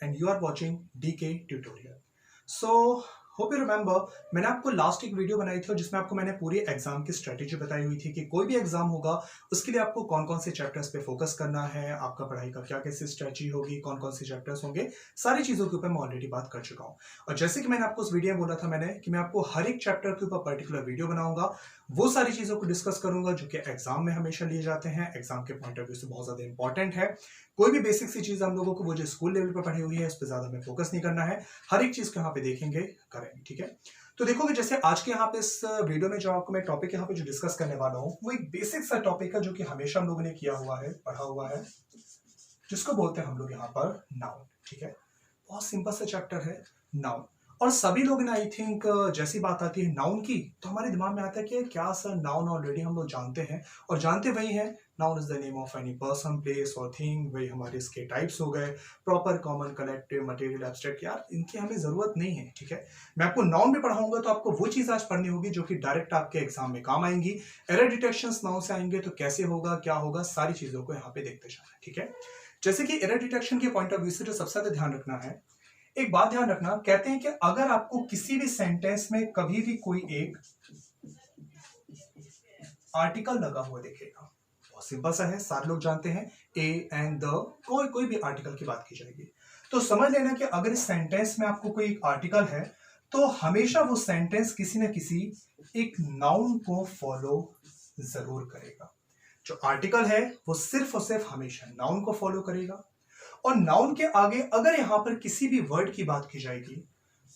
and you are watching DK Tutorial. So hope you remember, मैंने आपको last एक video बनाई थी और जिसमें आपको मैंने पूरी एग्जाम की स्ट्रेटेजी बताई हुई थी कि कोई भी एग्जाम होगा उसके लिए आपको कौन कौन से चैप्टर्स पे फोकस करना है, आपका पढ़ाई का क्या कैसी स्ट्रेटेजी होगी, कौन कौन से चैप्टर्स होंगे, सारी चीजों के ऊपर मैं ऑलरेडी बात कर चुका हूं। और जैसे कि मैंने आपको उस वीडियो में बोला था मैंने कि मैं आपको हर एक चैप्टर के ऊपर पर्टिकुलर वीडियो बनाऊंगा, वो सारी चीजों को डिस्कस करूंगा जो कि एग्जाम में हमेशा लिए जाते हैं, एग्जाम के पॉइंट ऑफ व्यू से बहुत ज्यादा इंपॉर्टेंट है। कोई भी बेसिक सी चीज हम लोगों को वो जो स्कूल लेवल पर पढ़ी हुई है उस पर ज्यादा हमें फोकस नहीं करना है, हर एक चीज को यहाँ पे देखेंगे करेंगे, ठीक है। तो देखोगे जैसे आज के यहाँ पे इस वीडियो में जो आपको मैं टॉपिक यहाँ पे जो डिस्कस करने वाला हूँ वो एक बेसिक सा टॉपिक है जो कि हमेशा हम लोगों ने किया हुआ है, पढ़ा हुआ है, जिसको बोलते हैं हम लोग यहाँ पर नाउन, ठीक है। बहुत सिंपल सा चैप्टर है नाउन। और सभी लोग ना आई थिंक जैसी बात आती है नाउन की तो हमारे दिमाग में आता है कि क्या सर नाउन ऑलरेडी हम लोग जानते हैं, और जानते वही हैं, noun is the name of any person place और थिंग, वही हमारे इसके टाइप्स हो गए, proper common collective material abstract, यार इनकी हमें जरूरत नहीं है, ठीक है। मैं आपको नाउन में पढ़ाऊंगा तो आपको वो चीज आज पढ़नी होगी जो कि डायरेक्ट आपके एग्जाम में काम आएंगी। एरर डिटेक्शंस नाउन से आएंगे तो कैसे होगा, क्या होगा, सारी चीजों को यहाँ पे देखते जाना, ठीक है। जैसे कि एरर डिटेक्शन के पॉइंट ऑफ व्यू से जो सबसे ज्यादा ध्यान रखना है, एक बात ध्यान रखना, कहते हैं कि अगर आपको किसी भी सेंटेंस में कभी भी कोई एक आर्टिकल लगा हुआ दिखेगा, बहुत सिंपल सा है, सारे लोग जानते हैं ए एंड द, कोई भी आर्टिकल की बात की जाएगी तो समझ लेना कि अगर इस सेंटेंस में आपको कोई एक आर्टिकल है तो हमेशा वो सेंटेंस किसी न किसी एक नाउन को फॉलो जरूर करेगा। जो आर्टिकल है वो सिर्फ और सिर्फ हमेशा नाउन को फॉलो करेगा, और नाउन के आगे अगर यहां पर किसी भी वर्ड की बात की जाएगी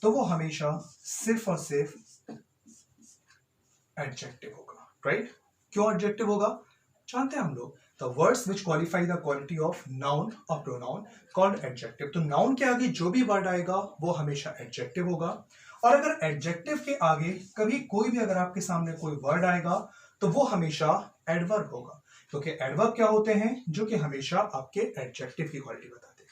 तो वो हमेशा सिर्फ और सिर्फ एडजेक्टिव होगा, राइट। क्यों एडजेक्टिव होगा जानते हैं हम लोग, the words which qualify the quality of noun और प्रोनाउन कॉल्ड एडजेक्टिव। तो नाउन के आगे जो भी वर्ड आएगा वो हमेशा एडजेक्टिव होगा, और अगर एडजेक्टिव के आगे कभी कोई भी अगर आपके सामने कोई वर्ड आएगा तो वो हमेशा एडवर्ब होगा, क्योंकि एडवर्ब क्या होते हैं जो कि हमेशा आपके एडजेक्टिव की क्वालिटी बताते हैं।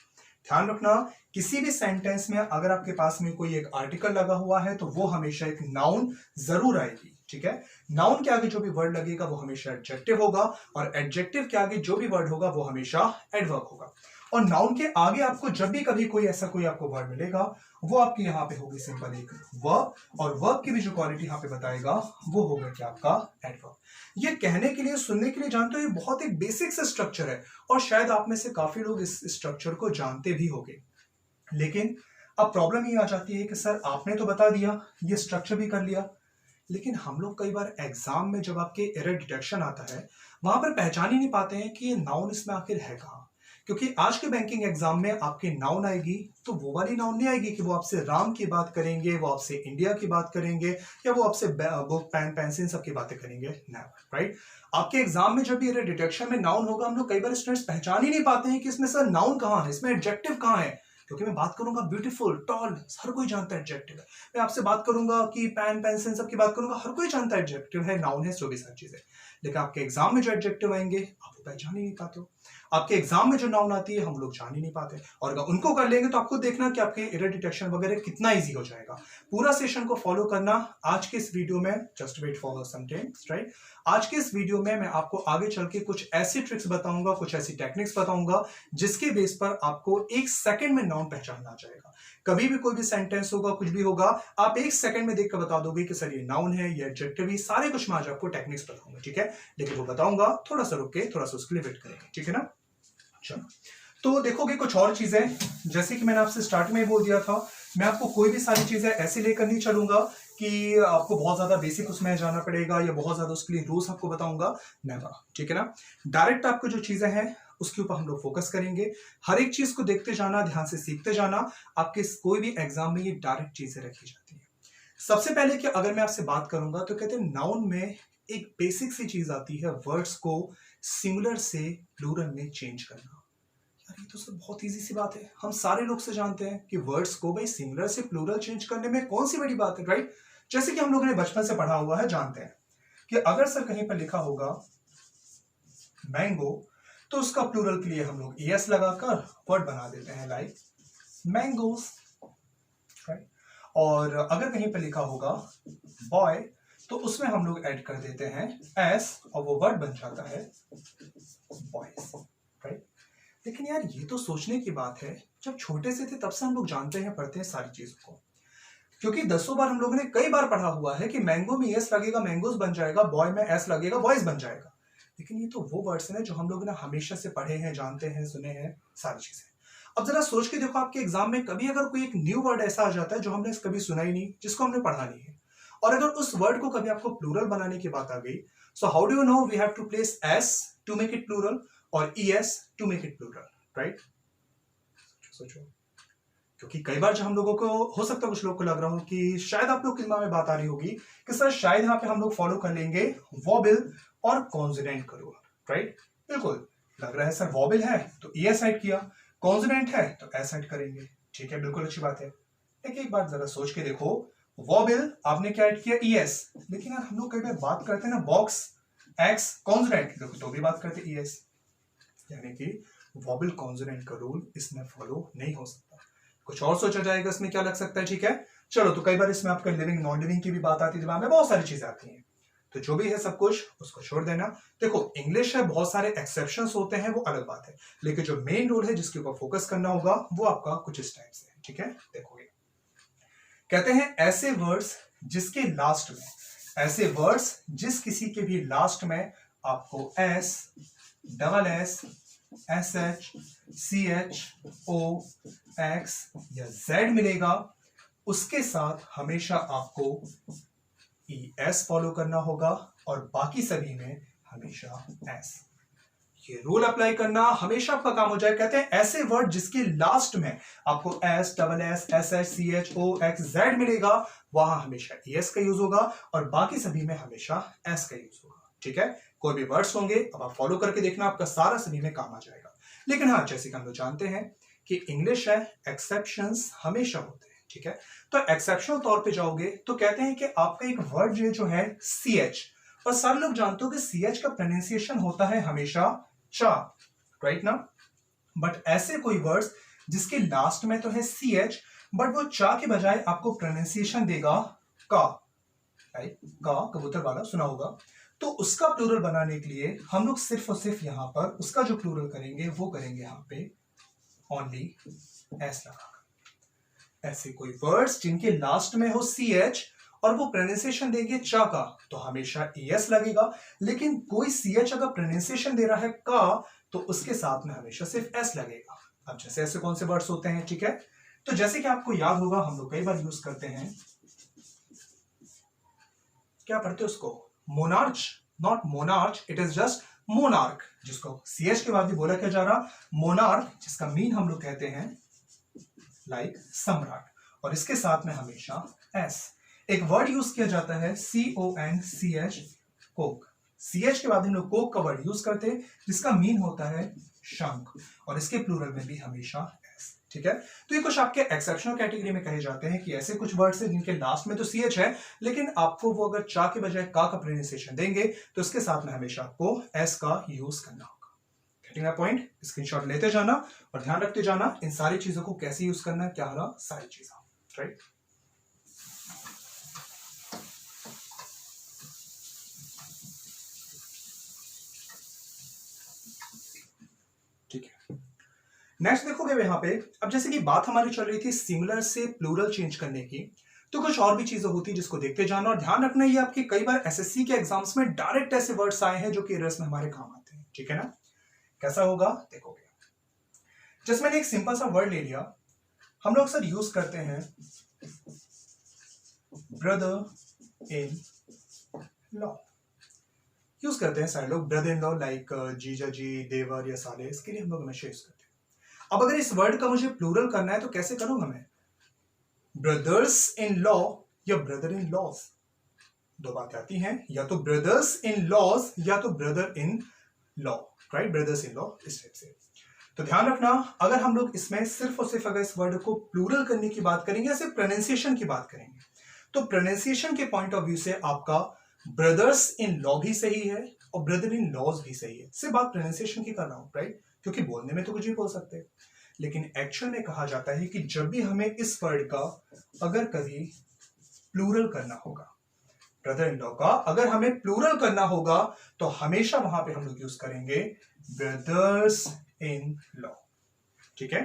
ध्यान रखना, किसी भी सेंटेंस में अगर आपके पास में कोई एक आर्टिकल लगा हुआ है तो वो हमेशा एक नाउन जरूर आएगी, ठीक है। नाउन के आगे जो भी वर्ड लगेगा वो हमेशा एडजेक्टिव होगा, और एडजेक्टिव के आगे जो भी वर्ड होगा वो हमेशा एडवर्ब होगा। और नाउन के आगे आपको जब भी कभी कोई ऐसा कोई आपको वर्ड मिलेगा वो आपकी यहाँ पे होगी सिंपल एक वर्ब, और वर्ब की भी जो क्वालिटी यहाँ पे बताएगा वो होगा क्या आपका एडवर्ब। ये कहने के लिए सुनने के लिए जानते हो ये बहुत एक बेसिक से स्ट्रक्चर है, और शायद आप में से काफी लोग इस स्ट्रक्चर को जानते भी होंगे। लेकिन अब प्रॉब्लम ये आ जाती है कि सर आपने तो बता दिया, ये स्ट्रक्चर भी कर लिया, लेकिन हम लोग कई बार एग्जाम में जब आपके एरर डिटेक्शन आता है वहां पर पहचान ही नहीं पाते हैं कि ये नाउन इसमें आखिर है कहाँ। क्योंकि आज के बैंकिंग एग्जाम में आपके नाउन आएगी तो वो वाली नाउन नहीं आएगी कि वो आपसे राम की बात करेंगे, वो आपसे इंडिया की बात करेंगे, या वो आपसे बुक पेन पेंसिल सब की बातें करेंगे, नेवर, राइट। आपके एग्जाम में जब भी एरर डिटेक्शन में नाउन होगा हम लोग कई बार स्टूडेंट्स पहचान ही नहीं पाते हैं कि इसमें सर नाउन कहाँ है, इसमें एडजेक्टिव कहाँ है। क्योंकि मैं बात करूंगा ब्यूटीफुल टॉल, हर कोई जानता है एडजेक्टिव है। मैं आपसे बात करूंगा कि पेन पेंसिल सब की बात करूंगा, हर कोई जानता है एडजेक्टिव है, नाउन है, जो भी सारी चीजें। लेकिन आपके एग्जाम में जो एडजेक्टिव आएंगे आप वो पहचान ही नहीं पाते हो। आपके एग्जाम में जो नाउन आती है हम लोग जान ही नहीं पाते, और अगर उनको कर लेंगे तो आपको देखना कि आपके एरर डिटेक्शन वगैरह कितना इजी हो जाएगा। पूरा सेशन को फॉलो करना आज के इस वीडियो में, just wait for some times, right. आज के इस वीडियो में मैं आपको आगे चल के कुछ ऐसी ट्रिक्स बताऊंगा, कुछ ऐसी टेक्निक्स बताऊंगा जिसके बेस पर आपको एक सेकंड में नाउन पहचानना आ जाएगा। कभी भी कोई भी सेंटेंस होगा, कुछ भी होगा, आप एक सेकंड में देख कर बता दोगे कि सर ये नाउन है, ये एडजेक्टिव है, सारे कुछ मैं आज आपको टेक्निक्स बताऊंगा, ठीक है। लेकिन वो बताऊंगा थोड़ा सा रुक के, थोड़ा सा उसके लिए वेट करेंगे, ठीक है ना। चलो, तो देखोगे कुछ और चीजें, जैसे कि मैंने आपसे स्टार्ट में ही बोल दिया था, मैं आपको कोई भी सारी चीजें ऐसे लेकर नहीं चलूंगा कि आपको बहुत ज्यादा बेसिक उसमें जाना पड़ेगा या बहुत ज्यादा उसके लिए रूल्स आपको बताऊंगा, नेवर, ठीक है ना। डायरेक्ट आपको जो चीजें हैं उसके ऊपर हम लोग फोकस करेंगे, हर एक चीज को देखते जाना, ध्यान से सीखते जाना। आपके कोई भी एग्जाम में ये डायरेक्ट चीजें रखी जाती है। सबसे पहले कि अगर मैं आपसे बात करूंगा तो कहते हैं नाउन में एक बेसिक सी चीज आती है, वर्ड्स को सिंगुलर से प्लूरल में चेंज करना। यार ये तो सब बहुत इजी सी बात है, हम सारे लोग से जानते हैं कि वर्ड्स को भाई सिंगुलर से प्लूरल चेंज करने में कौन सी बड़ी बात है, राइट। जैसे कि हम लोगों ने बचपन से पढ़ा हुआ है, जानते हैं कि अगर सर कहीं पर लिखा होगा मैंगो तो उसका प्लूरल के लिए हम लोग एस लगाकर वर्ड बना देते हैं लाइक मैंगोस, राइट। और अगर कहीं पर लिखा होगा बॉय तो उसमें हम लोग ऐड कर देते हैं एस और वो वर्ड बन जाता है बॉयज, राइट। लेकिन यार ये तो सोचने की बात है, जब छोटे से थे तब से हम लोग जानते हैं, पढ़ते हैं सारी चीजों को, क्योंकि दसों बार हम लोगों ने कई बार पढ़ा हुआ है कि मैंगो में एस लगेगा मैंगोज बन जाएगा, बॉय में एस लगेगा बॉयज बन जाएगा। लेकिन ये तो वो वर्ड्स हैं जो हम लोग ना हमेशा से पढ़े हैं, जानते हैं, सुने हैं सारी चीजें। अब जरा सोच के देखो, आपके एग्जाम में कभी अगर कोई एक न्यू वर्ड ऐसा आ जाता है जो हमने कभी सुना ही नहीं, जिसको हमने पढ़ा नहीं है, और अगर उस वर्ड को कभी आपको प्लूरल बनाने की बात आ गई, so how do you know we have to place S to make it plural और E S to make it plural, right? सोचो, क्योंकि कई बार जो हम लोगों को हो सकता है, कुछ लोग को लग रहा हो कि शायद आप लोग के दिमाग में बात आ रही होगी कि सर शायद यहाँ पे हम लोग फॉलो कर लेंगे वॉबल और कॉन्सोनेंट का रूल, राइट? बिल्कुल, लग रहा है सर वॉबल है तो ईएस ऐड किया, कॉन्सोनेंट है तो एस ऐड करेंगे, ठीक है, बिल्कुल अच्छी बात है। लेकिन एक बार जरा सोच के देखो, वॉबल आपने क्या ऐड किया, ईएस, लेकिन यार हम लोग कई बार बात करते हैं ना बॉक्स एक्स कॉन्सोनेंट, तो भी बात करते ईएस, यानी कि वॉबल कॉन्सोनेंट का रूल इसमें फॉलो नहीं हो सकता। कुछ और सोचा जाएगा इसमें क्या लग सकता है, ठीक है? चलो, तो कई बार इसमें आपका लिविंग नॉन लिविंग की भी बात आती है, दिमाग में बहुत सारी चीजें आती हैं, तो जो भी है सब कुछ उसको छोड़ देना। देखो, इंग्लिश है, बहुत सारे एक्सेप्शंस होते हैं, वो अलग बात है, लेकिन जो मेन रूल है जिसके ऊपर फोकस करना होगा वो आपका कुछ इस टाइप से है, ठीक है? देखोगे, कहते हैं ऐसे वर्ड्स जिसके लास्ट में, ऐसे वर्ड्स जिस किसी के भी लास्ट में आपको S, double S, S H, C H, O, X या जेड मिलेगा, उसके साथ हमेशा आपको ई एस फॉलो करना होगा और बाकी सभी में हमेशा एस। ये रूल अप्लाई करना हमेशा आपका काम हो जाए। कहते हैं ऐसे वर्ड जिसके लास्ट में आपको S, double S, S H, C H, O, X, Z मिलेगा, वहां हमेशा ई एस का यूज होगा और बाकी सभी में हमेशा एस का यूज होगा, ठीक है? कोई भी वर्ड्स होंगे, अब आप फॉलो करके देखना, आपका सारा सभी में काम आ जाएगा। लेकिन हाँ, जैसे कि हम लोग जानते हैं कि इंग्लिश है, एक्सेप्शंस हमेशा होते हैं, ठीक है? तो एक्सेप्शनल तौर पे जाओगे तो कहते हैं कि आपका एक वर्ड जो है सी एच, और सारे लोग जानते हो कि सी एच का प्रोनाउंसिएशन होता है हमेशा चा, राइट ना? बट ऐसे कोई वर्ड्स जिसके लास्ट में तो है सी एच, बट वो चा के बजाय आपको प्रोनाउंसिएशन देगा का, राइट? का, कबूतर वाला सुना होगा। तो उसका प्लूरल बनाने के लिए हम लोग सिर्फ और सिर्फ यहां पर उसका जो प्लूरल करेंगे वो करेंगे यहां पे ओनली एस लगाकर। ऐसे कोई वर्ड्स जिनके लास्ट में हो सी एच और वो प्रोनाउंसिएशन देंगे चा का, तो हमेशा एस लगेगा। लेकिन कोई सी एच अगर प्रोनाउंसिएशन दे रहा है का, तो उसके साथ में हमेशा सिर्फ एस लगेगा। अब जैसे ऐसे कौन से वर्ड्स होते हैं, ठीक है? तो जैसे कि आपको याद होगा, हम लोग कई बार यूज करते हैं, क्या पढ़ते हैं उसको, monarch, not monarch, it is just monarch, जिसको सीएच के बाद भी बोला क्या जा रहा, मोनार्क, जिसका मीन हम लोग कहते हैं लाइक सम्राट, और इसके साथ में हमेशा एस। एक वर्ड यूज किया जाता है CONCH, कोक। CH के बाद हम लोग कोक का वर्ड यूज करते हैं जिसका मीन होता है शंख, और इसके प्लूरल में भी हमेशा एस, ठीक है? तो ये कुछ आपके एक्सेप्शनल कैटेगरी में कहे जाते हैं कि ऐसे कुछ वर्ड्स हैं जिनके लास्ट में तो CH है, लेकिन आपको वो अगर चा के बजाय का प्रोनाउंसिएशन देंगे तो इसके साथ में हमेशा आपको एस का यूज करना होगा। Getting my point? स्क्रीनशॉट लेते जाना और ध्यान रखते जाना इन सारी चीजों को कैसे यूज करना है, क्या हो रहा, सारी चीजें, राइट? ठीक है, नेक्स्ट देखोगे यहां पे, अब जैसे कि बात हमारी चल रही थी सिमिलर से प्लूरल चेंज करने की, तो कुछ और भी चीजें होती है जिसको देखते जाना और ध्यान रखना। ये आपके कई बार एसएससी के एग्जाम्स में डायरेक्ट ऐसे वर्ड्स आए हैं जो कि एरर्स में हमारे काम आते हैं, ठीक है ना? कैसा होगा देखोगे। जैसे मैंने एक सिंपल सा वर्ड ले लिया, हम लोग अक्सर यूज करते हैं ब्रदर इन लॉ, यूज करते हैं सारे लोग ब्रदर इन लॉ, लाइक जीजा जी, देवर या साले, इसके लिए हम लोग हमेशा यूज करते हैं। अब अगर इस वर्ड का मुझे प्लूरल करना है तो कैसे करूंगा मैं? ब्रदर्स इन लॉ या ब्रदर इन लॉज, दो बातें आती हैं, या तो ब्रदर्स इन लॉज या तो brother in law, right? Brothers in law, इस टाइप से। तो ध्यान रखना, अगर हम लोग इसमें सिर्फ और सिर्फ अगर इस वर्ड को प्लूरल करने की बात करेंगे या सिर्फ प्रोनाउंसिएशन की बात करेंगे, तो प्रोनाउंसिएशन के पॉइंट ऑफ व्यू से आपका ब्रदर्स इन लॉ भी सही है और ब्रदर इन लॉज भी सही है। सिर्फ बात प्रोनाउंसिएशन की कर रहा हूं, राइट? क्योंकि बोलने में तो कुछ भी बोल सकते हैं, लेकिन एक्चुअल में कहा जाता है कि जब भी हमें इस वर्ड का अगर कभी प्लूरल करना होगा, ब्रदर इन लॉ का अगर हमें प्लूरल करना होगा, तो हमेशा वहां पे हम लोग यूज करेंगे ब्रदर्स इन लॉ, ठीक है,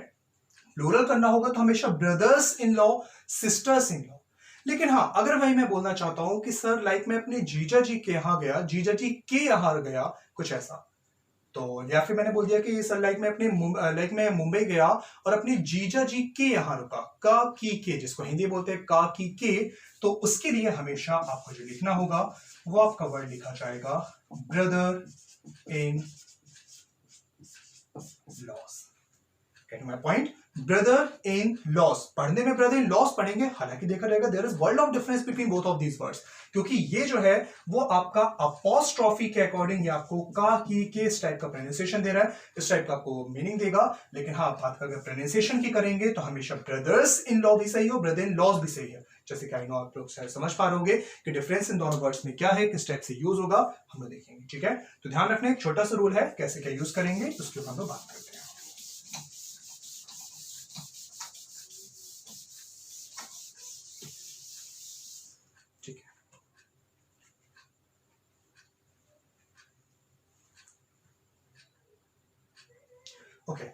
प्लूरल करना होगा तो हमेशा brothers in law, sisters in law. लेकिन हाँ, अगर वही मैं बोलना चाहता हूं कि सर लाइक मैं अपने जीजा जी के यहां गया, जीजा जी के यहां गया, कुछ ऐसा, तो या फिर मैंने बोल दिया कि सर लाइक मैं अपने लाइक मैं मुंबई गया और अपने जीजा जी के यहां रुका, का की के, जिसको हिंदी बोलते हैं का की के, तो उसके लिए हमेशा आपको जो लिखना होगा वो आपका वर्ड लिखा जाएगा brother in laws. Getting my point, brother in laws. पढ़ने में ब्रदर इन लॉस पढ़ेंगे, हालांकि देखा जाएगा there is world of difference between both of these words, क्योंकि ये जो है वो आपका अपॉस्ट्रॉफी के अकॉर्डिंग ये आपको का की के इस टाइप का प्रोनाउंसिएशन दे रहा है, इस टाइप का आपको मीनिंग देगा। लेकिन हाँ, बात अगर प्रोनाउंसिएशन की करेंगे तो हमेशा ब्रदर्स इन लॉ भी सही हो, ब्रदर इन लॉस भी सही है। जैसे कि आई नो आप लोग शायद समझ पा रहे होंगे कि डिफरेंस इन दोनों वर्ड्स में क्या है, किस टाइप से यूज होगा, हम लोग देखेंगे। ठीक है, तो ध्यान रखना एक छोटा सा रूल है, कैसे क्या यूज करेंगे उसके ऊपर हम लोग बात करते हैं। ठीक है, ओके,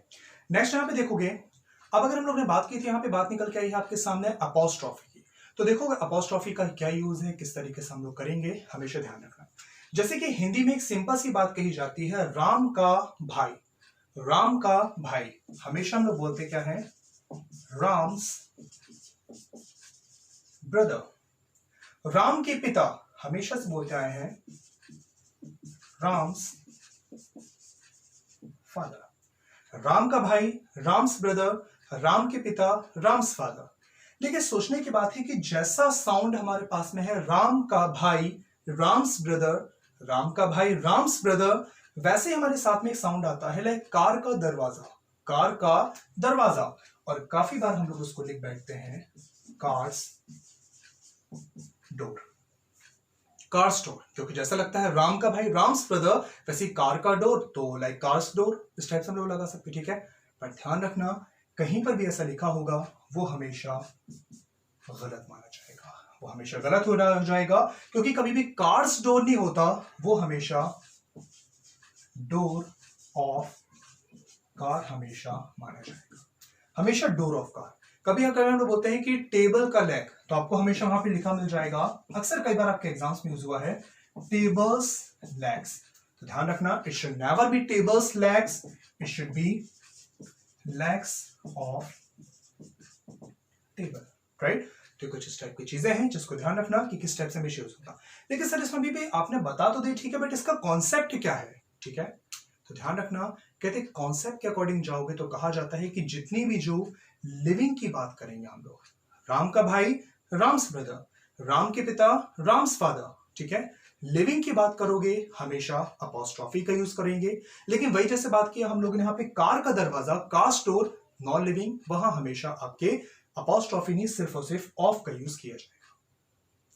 नेक्स्ट यहां पे देखोगे, अब अगर हम लोग ने बात की थी, यहां पे बात निकल के आई है आपके सामने अपॉस्ट्रॉफी की, तो देखोगे अपॉस्ट्रॉफी का क्या यूज है, किस तरीके से हम लोग करेंगे, हमेशा ध्यान रखना। जैसे कि हिंदी में एक सिंपल सी बात कही जाती है, राम का भाई, राम का भाई, हमेशा हम लोग बोलते क्या है, राम्स ब्रदर। राम के पिता, हमेशा से बोलते आए हैं राम्स फादर। राम का भाई, राम्स ब्रदर, राम के पिता, राम्स फादर। लेकिन सोचने की बात है कि जैसा साउंड हमारे पास में है, राम का भाई, राम्स ब्रदर, राम का भाई, राम्स ब्रदर, वैसे ही हमारे साथ में एक साउंड आता है लाइक कार का दरवाजा, कार का दरवाजा, और काफी बार हम लोग उसको लिख बैठते हैं कार्स डोर, कार स्टोर, क्योंकि जैसा लगता है राम का भाई राम्स ब्रदर, वैसे कार का डोर, तो लाइक कार्स डोर, इस टाइप से हम लोग लगा सकते हैं। ठीक है, पर ध्यान रखना कहीं पर भी ऐसा लिखा होगा वो हमेशा गलत माना जाएगा, वो हमेशा गलत हो जाएगा, क्योंकि कभी भी कार्स डोर नहीं होता, वो हमेशा डोर ऑफ कार हमेशा माना जाएगा, हमेशा डोर ऑफ कार। कभी अगर हम लोग बोलते हैं कि टेबल का लेग, तो आपको हमेशा वहां पे लिखा मिल जाएगा, अक्सर कई बार आपके एग्जाम्स में यूज हुआ है, टेबल्स लेग्स। तो ध्यान रखना, it should never B tables legs, it should B legs of table, right. तो कुछ इस टाइप की चीजें हैं जिसको ध्यान रखना कि किस टाइप से हमेशा यूज होता। लेकिन सर इसमें भी आपने बता तो दी, ठीक है, बट इसका कॉन्सेप्ट क्या है? ठीक है, तो ध्यान रखना, कहते हैं कॉन्सेप्ट के अकॉर्डिंग जाओगे तो कहा जाता है कि जितनी भी जो लिविंग की बात करेंगे हम लोग, राम का भाई राम्स ब्रदर, राम के पिता राम्स फादर, ठीक है, लिविंग की बात करोगे हमेशा अपॉस्ट्रॉफी का यूज करेंगे। लेकिन वही जैसे बात किया हम लोगों ने यहाँ पे कार का दरवाजा, कार स्टोर, नॉन लिविंग, वहां हमेशा आपके अपॉस्ट्रॉफी नहीं सिर्फ और सिर्फ ऑफ का यूज किया जाएगा।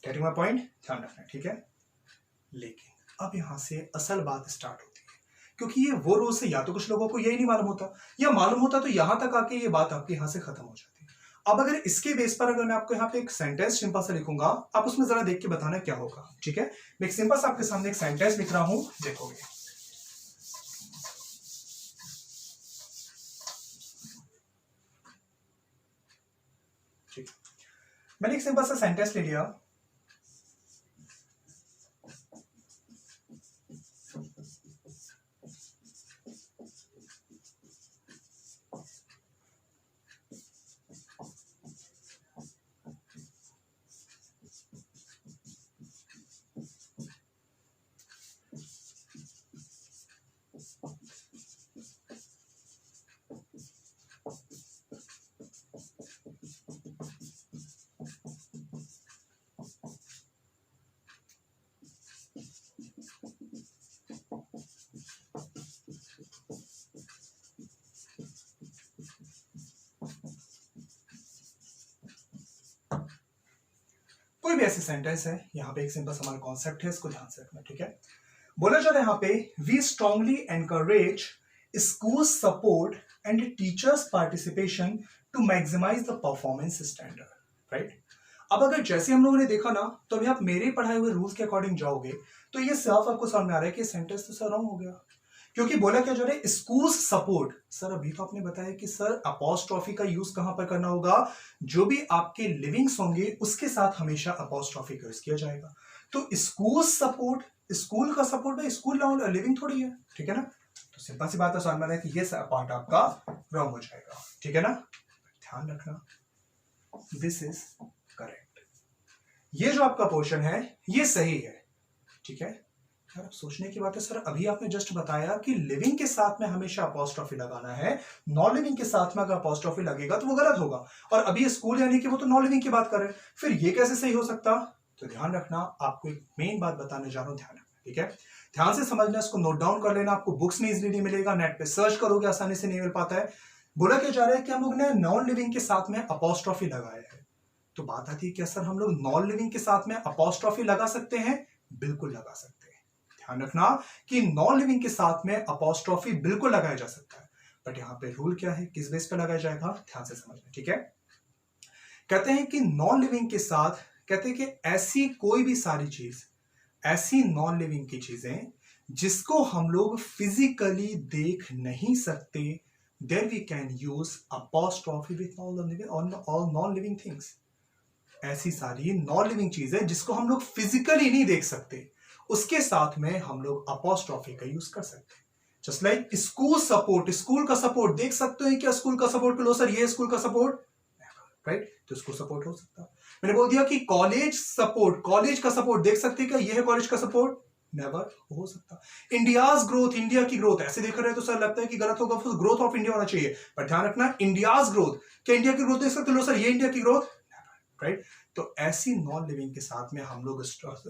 गेटिंग माय पॉइंट, ध्यान रखना, ठीक है। लेकिन अब यहां से असल बात स्टार्ट होती है, क्योंकि ये वो रूल्स है, या तो कुछ लोगों को यही नहीं मालूम होता, या मालूम होता तो यहां तक आके ये बात आपके यहां से खत्म हो जाती है। अब अगर इसके बेस पर अगर मैं आपको यहाँ पे एक सेंटेंस सिंपल सा लिखूंगा, आप उसमें जरा देख के बताना क्या होगा। ठीक है, मैं एक सिंपल सा आपके सामने एक सेंटेंस लिख रहा हूं, देखोगे। ठीक, मैंने एक सिंपल सा सेंटेंस ले लिया, कोई भी ऐसी सेंटेंस है, यहाँ पे एक सिंपल हमारा कॉन्सेप्ट है, इसको ध्यान से रखना। ठीक है, बोला जा रहा है यहाँ पे, we strongly encourage school support and teachers participation to maximise the performance standard, right. अब अगर जैसे हम लोगों ने देखा ना, तो अभी आप मेरे पढ़ाए हुए रूल्स के अकॉर्डिंग जाओगे तो ये साफ आपको समझ में आ रहा है कि सेंटेंस तो सर रॉन्ग हो गया, क्योंकि बोला क्या जा रहा है, स्कूल सपोर्ट। सर अभी तो आपने बताया कि सर अपॉस्ट्रॉफी का यूज कहां पर करना होगा, जो भी आपके लिविंग्स होंगे उसके साथ हमेशा अपॉस्ट्रॉफी का यूज किया जाएगा। तो स्कूल सपोर्ट, स्कूल का सपोर्ट है, स्कूल लिविंग थोड़ी है, ठीक है ना। तो सिंपल सी बात है, समझ में है कि ये पार्ट आपका रॉन्ग हो जाएगा, ठीक है ना। ध्यान रखना, दिस इज करेक्ट। ये जो आपका पोर्शन है ये सही है, ठीक है। यार सोचने की बात है, सर अभी आपने जस्ट बताया कि लिविंग के साथ में हमेशा अपॉस्ट्रॉफी लगाना है, नॉन लिविंग के साथ में अगर अपॉस्ट्रॉफी लगेगा तो वो गलत होगा। और अभी स्कूल यानी कि वो तो नॉन लिविंग की बात कर रहे हैं, फिर ये कैसे सही हो सकता। तो ध्यान रखना, आपको एक मेन बात बताने जा रहा हूं, ध्यान रखना, ठीक है। ध्यान से समझना, इसको नोट डाउन कर लेना। आपको बुक्स में इजीली नहीं मिलेगा, नेट पे सर्च करोगे आसानी से नहीं मिल पाता है। बोला क्या जा रहा है कि हम लोग ने नॉन लिविंग के साथ में अपॉस्ट्रॉफी लगाया है। तो बात आती है क्या सर हम लोग नॉन लिविंग के साथ में अपॉस्ट्रॉफी लगा सकते हैं? बिल्कुल लगा सकते हैं। ध्यान रखना कि नॉन लिविंग के साथ में अपॉस्ट्रॉफी बिल्कुल लगाया जा सकता है, बट यहां पे रूल क्या है, किस बेस पे लगाया जाएगा, ध्यान से समझना, ठीक है। कहते हैं कि नॉन लिविंग के साथ, कहते हैं कि ऐसी कोई भी सारी चीज, ऐसी नॉन लिविंग की चीजें जिसको हम लोग फिजिकली देख नहीं सकते, there we can use apostrophe with all non living things. ऐसी सारी नॉन लिविंग चीजें जिसको हम लोग फिजिकली नहीं देख सकते, उसके साथ में हम लोग अपॉस्ट्रॉफी का यूज कर सकते हैं। Just like school support, school का सपोर्ट देख सकते हो क्या, स्कूल का सपोर्ट लो सर, ये स्कूल का सपोर्ट, राइट, तो स्कूल सपोर्ट हो सकता है। मैंने बोल दिया कि कॉलेज सपोर्ट, कॉलेज का सपोर्ट देख सकते हैं क्या, ये है कॉलेज का सपोर्ट, नेवर हो सकता। इंडियाज ग्रोथ, इंडिया की ग्रोथ ऐसे देख रहे हैं तो सर लगता है कि गलत होगा, ग्रोथ ऑफ इंडिया होना चाहिए, पर ध्यान रखना इंडियाज ग्रोथ, क्या इंडिया की ग्रोथ देख सकते हो, लो सर ये इंडिया की ग्रोथ, राइट। तो ऐसी नॉन लिविंग के साथ में हम लोग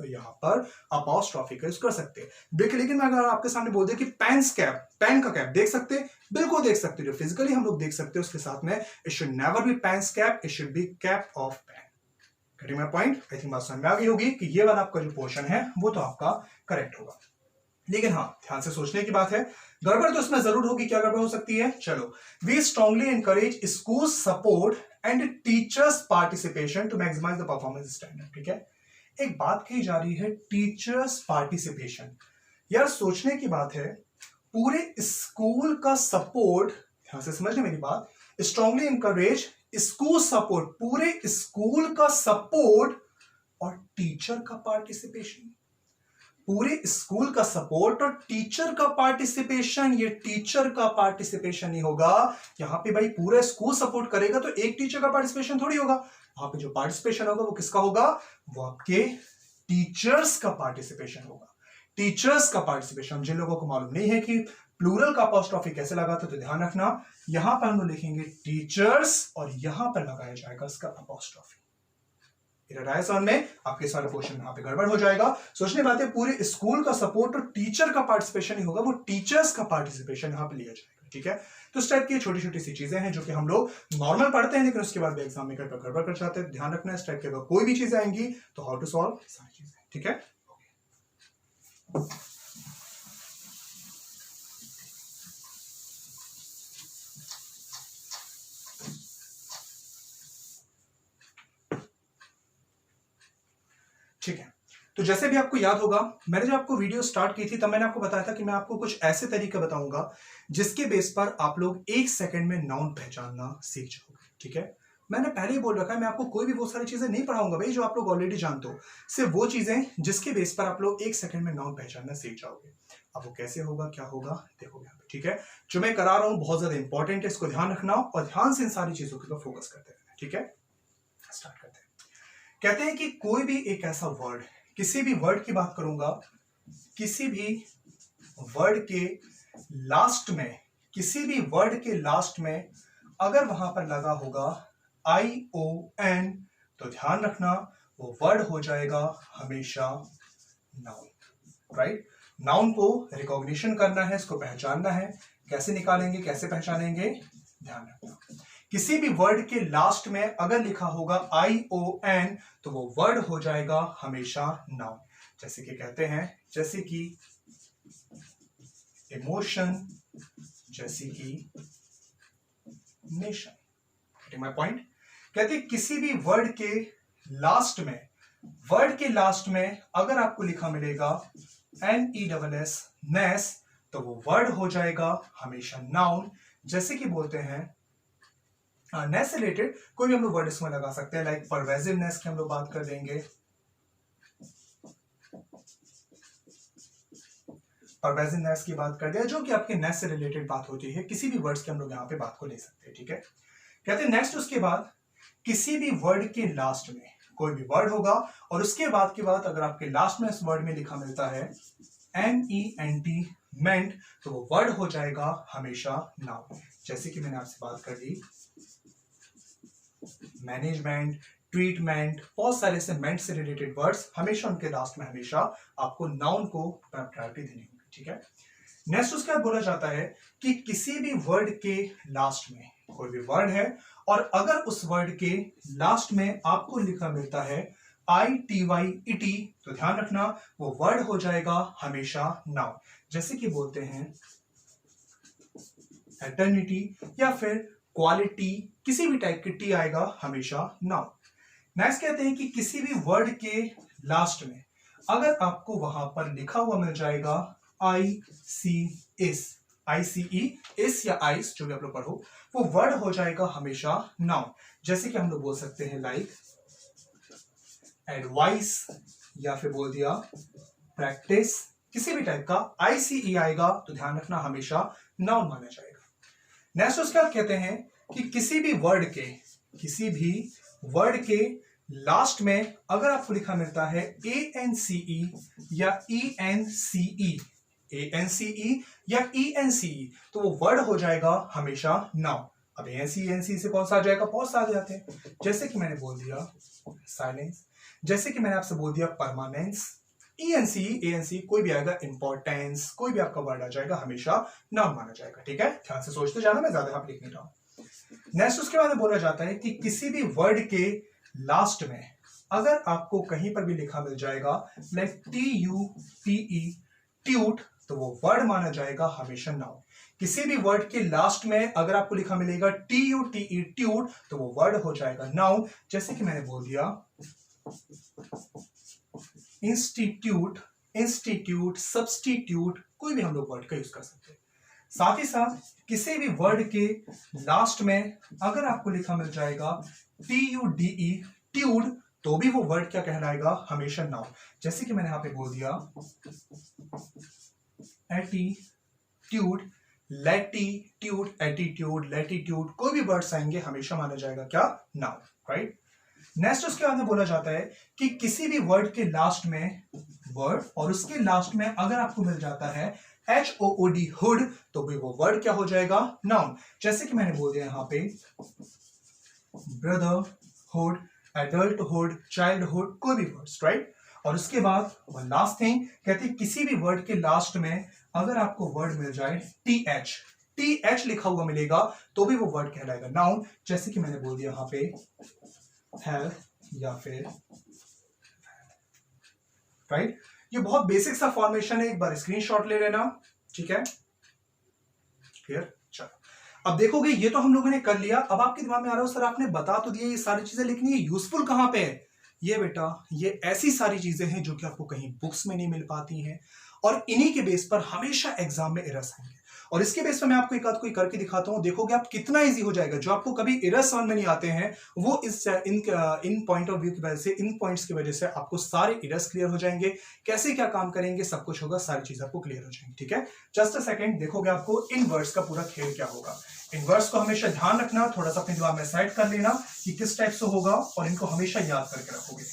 यहां पर अपॉस्ट्रॉफी का यूज कर सकते हैं। देखिए, लेकिन मैं अगर आपके सामने बोल दे कि पेन्स कैप, पेन का कैप देख सकते हैं, बिल्कुल देख सकते हैं, जो फिजिकली हम लोग देख सकते हैं उसके साथ में it should never be pens cap, it should be cap of pen. Getting my point? I think बात समझ में आ गई होगी कि ये वाला आपका जो पोर्शन है वो तो आपका करेक्ट होगा। लेकिन हाँ, ध्यान से सोचने की बात है, गड़बड़ तो इसमें जरूर होगी। क्या गड़बड़ हो सकती है? चलो, we strongly encourage school support and teachers participation to maximise the performance standard. ठीक है, एक बात कही जा रही है टीचर्स पार्टिसिपेशन। यार सोचने की बात है, पूरे स्कूल का सपोर्ट, ध्यान से समझने मेरी बात, स्ट्रांगली एनकरेज स्कूल सपोर्ट, पूरे स्कूल का सपोर्ट और टीचर का पार्टिसिपेशन, पूरे स्कूल का सपोर्ट और टीचर का पार्टिसिपेशन। ये टीचर का पार्टिसिपेशन ही होगा यहां पे भाई, पूरा स्कूल सपोर्ट करेगा तो एक टीचर का पार्टिसिपेशन थोड़ी होगा, वहां पे जो पार्टिसिपेशन होगा वो किसका होगा, वो आपके टीचर्स का पार्टिसिपेशन होगा। टीचर्स का पार्टिसिपेशन, जिन लोगों को मालूम नहीं है कि प्लूरल का अपॉस्ट्रोफी कैसे लगाते, तो ध्यान रखना, यहां पर हम लिखेंगे टीचर्स और यहां पर लगाया जाएगा इसका अपॉस्ट्रोफी। में आपके सारे पोर्शन यहां पे गड़बड़ हो जाएगा। सोचने बात है, पूरे स्कूल का सपोर्ट और टीचर का पार्टिसिपेशन ही होगा, वो टीचर्स का पार्टिसिपेशन यहां पे लिया जाएगा। ठीक है, तो इस टाइप की छोटी छोटी सी चीजें हैं जो कि हम लोग नॉर्मल पढ़ते हैं, लेकिन उसके बाद एग्जाम में गड़बड़ कर जाते हैं। ध्यान रखना, इस टाइप की अगर कोई भी चीजें आएंगी तो हाउ टू सॉल्व सारी चीजें। ठीक है, ठीक है। तो जैसे भी आपको याद होगा, मैंने जब आपको वीडियो स्टार्ट की थी तब मैंने आपको बताया था कि मैं आपको कुछ ऐसे तरीके बताऊंगा जिसके बेस पर आप लोग एक सेकंड में नाउन पहचानना सीख जाओगे। ठीक है, मैंने पहले ही बोल रखा है, मैं आपको कोई भी वो सारी चीजें नहीं पढ़ाऊंगा भाई जो आप लोग ऑलरेडी जानते हो, सिर्फ वो चीजें जिसके बेस पर आप लोग एक सेकंड में नाउन पहचानना सीख जाओगे। अब वो कैसे होगा, क्या होगा, देखोगे यहाँ पे। ठीक है, जो मैं करा रहा हूं बहुत ज्यादा इंपॉर्टेंट है, इसको ध्यान रखना और ध्यान से इन सारी चीजों के ऊपर फोकस करते हैं। ठीक है, स्टार्ट करते हैं। कहते हैं कि कोई भी एक ऐसा वर्ड, किसी भी वर्ड की बात करूंगा, किसी भी वर्ड के लास्ट में, किसी भी वर्ड के लास्ट में अगर वहां पर लगा होगा ION, तो ध्यान रखना वो वर्ड हो जाएगा हमेशा नाउन। राइट, नाउन को रिकॉग्निशन करना है, इसको पहचानना है। कैसे निकालेंगे, कैसे पहचानेंगे, ध्यान रखना। किसी भी वर्ड के लास्ट में अगर लिखा होगा ION तो वो वर्ड हो जाएगा हमेशा नाउन। जैसे कि कहते हैं, जैसे कि इमोशन, जैसे कि नेशन। Getting my point? कहते हैं किसी भी वर्ड के लास्ट में, वर्ड के लास्ट में अगर आपको लिखा मिलेगा NESS, नेस, तो वो वर्ड हो जाएगा हमेशा नाउन। जैसे कि बोलते हैं नेस से रिलेटेड कोई भी हम लोग वर्ड इसमें लगा सकते हैं, लाइक परवेसिवनेस की हम लोग बात कर देंगे। परवेसिवनेस की बात कर दिया, जो कि आपके नेस से रिलेटेड बात होती है, किसी भी वर्ड्स की हम लोग यहाँ पे बात को ले सकते हैं, ठीक है। कहते हैं नेक्स्ट, उसके बाद किसी भी वर्ड के लास्ट में कोई भी वर्ड होगा और उसके बाद की बात अगर आपके लास्ट में इस वर्ड में लिखा मिलता है MENT मेंट, तो वो वर्ड हो जाएगा हमेशा नाउन। जैसे कि मैंने आपसे बात कर दी मैनेजमेंट, ट्रीटमेंट, बहुत सारे से मेंट से रिलेटेड वर्ड्स, हमेशा उनके लास्ट में हमेशा आपको नाउन को प्रायोरिटी देनी होगी, ठीक है। नेक्स्ट उसके बाद बोला जाता है कि किसी भी वर्ड के लास्ट में कोई भी वर्ड है और अगर उस वर्ड के लास्ट में आपको लिखा मिलता है ITY तो ध्यान रखना वो वर्ड हो जाएगा हमेशा नाउन। जैसे कि बोलते हैं एटर्निटी या फिर क्वालिटी, किसी भी टाइप की टी आएगा हमेशा नाउन। नेक्स्ट कहते हैं कि किसी भी वर्ड के लास्ट में अगर आपको वहां पर लिखा हुआ मिल जाएगा ICE इस या आइस, जो भी आप लोग पढ़ो, वो वर्ड हो जाएगा हमेशा नाउन। जैसे कि हम लोग बोल सकते हैं लाइक एडवाइस या फिर बोल दिया प्रैक्टिस, किसी भी टाइप का ICE आएगा तो ध्यान रखना हमेशा नाउन माना जाएगा। नेक्स्ट उसके बाद कहते हैं कि किसी भी वर्ड के लास्ट में अगर आपको लिखा मिलता है ANCE या ENCE तो वो वर्ड हो जाएगा हमेशा नाउन। अब ANCE से कौन सा आ जाएगा, बहुत सारे आते हैं। जैसे कि मैंने बोल दिया साइलेंस, जैसे कि मैंने आपसे बोल दिया परमानेंस। ANC कोई भी आएगा, इंपॉर्टेंस, कोई भी आपका वर्ड आ जाएगा हमेशा नाउन माना जाएगा, ठीक है। ध्यान से सोचते जाना, मैं ज्यादा आप लिख नहीं रहा हूं। नेक्स्ट उसके बाद बोला जाता है कि किसी भी वर्ड के लास्ट में अगर आपको कहीं पर भी लिखा मिल जाएगा लाइक TUTE ट्यूट, तो वो वर्ड माना जाएगा हमेशा नाउन। किसी भी वर्ड के लास्ट में अगर आपको लिखा मिलेगा TUTE ट्यूट, तो वो वर्ड हो जाएगा नाउन। जैसे कि मैंने बोल दिया इंस्टीट्यूट, सब्स्टिट्यूट, कोई भी हम लोग वर्ड का यूज कर सकते हैं। साथ ही साथ किसी भी वर्ड के लास्ट में अगर आपको लिखा मिल जाएगा TUDE ट्यूड, तो भी वो वर्ड क्या कहलाएगा, हमेशा नाउन। जैसे कि मैंने यहां पे बोल दिया एटीट्यूड, लैटिट्यूड, कोई भी वर्ड्स आएंगे हमेशा माना जाएगा क्या, नाउन, राइट। नेक्स्ट उसके बाद में बोला जाता है कि किसी भी वर्ड के लास्ट में वर्ड और उसके लास्ट में अगर आपको मिल जाता है HOOD हुड, तो भी वो वर्ड क्या हो जाएगा, नाउन। जैसे कि मैंने बोल दिया यहां पे ब्रदरहुड, एडल्टहुड, चाइल्डहुड, कोई भी वर्ड्स, राइट। और उसके बाद लास्ट थिंग कहते हैं किसी भी वर्ड के लास्ट में अगर आपको वर्ड मिल जाए TH लिखा हुआ मिलेगा, तो भी वो वर्ड कहलाएगा नाउन। जैसे कि मैंने बोल दिया यहां पे हेल्थ या फिर, राइट। ये बहुत बेसिक सा फॉर्मेशन है, एक बार स्क्रीनशॉट ले लेना, ठीक है, क्लियर। चलो अब देखोगे ये तो हम लोगों ने कर लिया। अब आपके दिमाग में आ रहा हो सर आपने बता तो दिया ये सारी चीजें, लेकिन ये यूजफुल कहां पे है। ये बेटा ये ऐसी सारी चीजें हैं जो कि आपको कहीं बुक्स में नहीं मिल पाती हैं और इन्हीं के बेस पर हमेशा एग्जाम में एरर्स आएंगे। और इसके बेस पर मैं आपको एक आध कोई करके दिखाता हूं, देखोगे आप कितना इजी हो जाएगा। जो आपको कभी एरर्स समझ में नहीं आते हैं वो इन पॉइंट ऑफ व्यू की वजह से, इन पॉइंट्स की वजह से आपको सारे एरर्स क्लियर हो जाएंगे। कैसे क्या काम करेंगे सब कुछ होगा, सारी चीज आपको क्लियर हो जाएंगी, ठीक है। जस्ट अ सेकंड, देखोगे आपको इन वर्ड्स का पूरा खेल क्या होगा। इन वर्ड्स को हमेशा ध्यान रखना, थोड़ा सा अपने दिमाग में सेट कर लेना कि किस टाइप से होगा और इनको हमेशा याद करके रखोगे।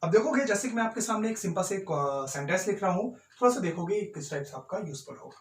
अब देखोगे जैसे कि मैं आपके सामने एक सिंपल से सेंटेंस लिख रहा हूं, थोड़ा सा देखोगे किस टाइप से आपका यूजफुल होगा।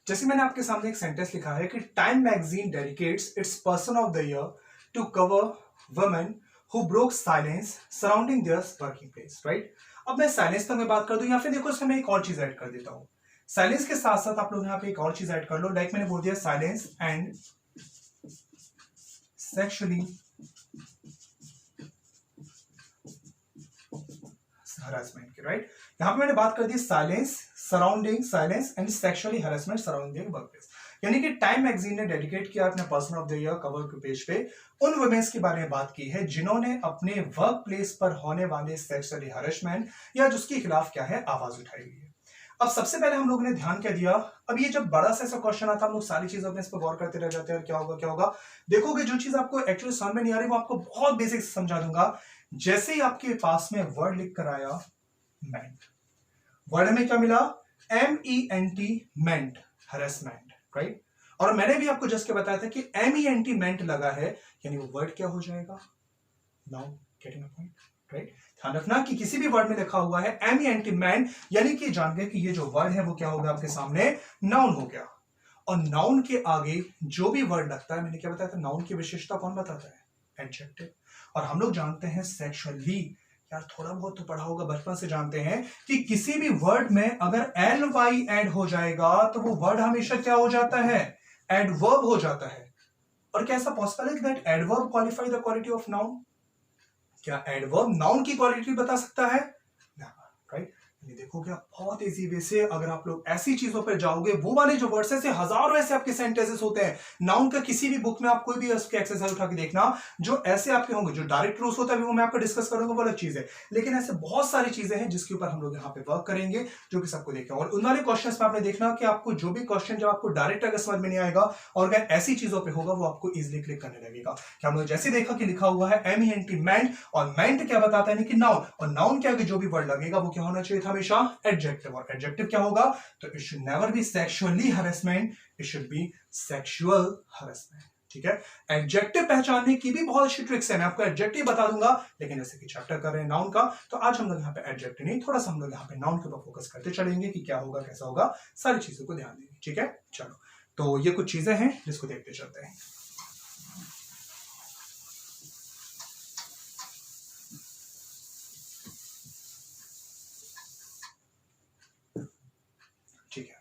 जैसे मैंने आपके सामने एक सेंटेंस लिखा है कि Time magazine dedicates its person of the year to cover women who broke silence surrounding their working place, right. अब मैं साइलेंस तक मैं बात कर दूं या फिर देखो इसमें मैं एक और चीज ऐड कर देता हूं। साइलेंस के साथ साथ आप लोग यहाँ पे एक और चीज ऐड कर लो, लाइक मैंने बोल दिया साइलेंस एंड सेक्सुअली हरासमेंट की, राइट। यहां पे मैंने बात कर दी silence and sexually harassment surrounding workplace, यानी कि टाइम मैगजीन ने डेडिकेट किया अपने person of the year cover के पेज पे उन वुमेन्स के बारे में बात की है जिन्होंने अपने वर्क प्लेस पर होने वाले सेक्सुअली हरासमेंट या जिसके खिलाफ क्या है आवाज उठाई हुई है। अब सबसे पहले हम लोगों ने ध्यान क्या दिया, अब ये जब बड़ा सा ऐसा क्वेश्चन आता है हम लोग सारी चीजों में इस पर गौर करते रह जाते हैं और क्या होगा देखोगे जो चीज आपको एक्चुअली समझ में नहीं आ रही वो आपको बहुत बेसिक समझा दूंगा। जैसे ही आपके पास में वर्ड लिख कर आया मेंट, वर्ड में क्या मिला MENT, मेंट हरेसमेंट, राइट। और मैंने भी आपको जस्ट के बताया था कि MENT मेंट लगा है यानी वो वर्ड क्या हो जाएगा now, getting a point, right. ध्यान रखना कि किसी भी वर्ड में लिखा हुआ है MENT मेंट यानी कि जान गए कि ये जो वर्ड है वो क्या होगा आपके सामने नाउन हो गया। और नाउन के आगे जो भी वर्ड लगता है, मैंने क्या बताया था नाउन की विशेषता कौन बताता है एडजेक्टिव। और हम लोग जानते हैं सेक्सुअली, यार थोड़ा बहुत तो पढ़ा होगा बचपन से, जानते हैं कि किसी भी वर्ड में अगर LY ऐड हो जाएगा तो वो वर्ड हमेशा क्या हो जाता है एडवर्ब हो जाता है। और क्या ऐसा पॉसिबल है कि that adverb qualify the quality of noun? क्या एडवर्ब नाउन की क्वालिटी बता सकता है? राइट। ये देखो क्या बहुत इजी वे से अगर आप लोग ऐसी चीजों पर जाओगे, वो वाले जो वर्ड्स ऐसे हजारों ऐसे आपके सेंटेंसेस होते हैं नाउन का, किसी भी बुक में आप कोई भी उसके एक्सरसाइज उठा के देखना जो ऐसे आपके होंगे, जो डायरेक्ट रूल्स होता है वो मैं आपको डिस्कस करूंगा वो अलग चीज है, लेकिन ऐसे बहुत सारी चीजें हैं जिसके ऊपर हम लोग यहाँ पे वर्क करेंगे जो कि सबको देखें। और उन वाले क्वेश्चन में आपने देखना कि आपको जो भी क्वेश्चन जब आपको डायरेक्ट अगर समझ में नहीं आएगा और अगर ऐसी चीजों पर होगा वो आपको इजिली क्लिक करने लगेगा। क्या हमने जैसे देखा कि लिखा हुआ है MENT मेंट, और मेंट क्या बताता है कि नाउन, और नाउन के आगे जो भी वर्ड लगेगा वो क्या होना चाहिए था हमेशा एडजेक्टिव। और एडजेक्टिव क्या होगा तो it should never B sexually harassment, it should B sexual harassment, ठीक है। एडजेक्टिव पहचानने की भी बहुत अच्छी ट्रिक्स है, मैं आपको एडजेक्टिव बता दूंगा, लेकिन जैसे कि चैप्टर कर रहे हैं नाउन का तो आज हम लोग यहाँ पे एडजेक्टिव नहीं, थोड़ा सा हम लोग यहाँ पे नाउन के ऊपर फोकस करते चलेंगे कि क्या होगा कैसा होगा, सारी चीजों को ध्यान देंगे, ठीक है। चलो तो ये कुछ चीजें हैं जिसको देखते चलते हैं। ठीक है,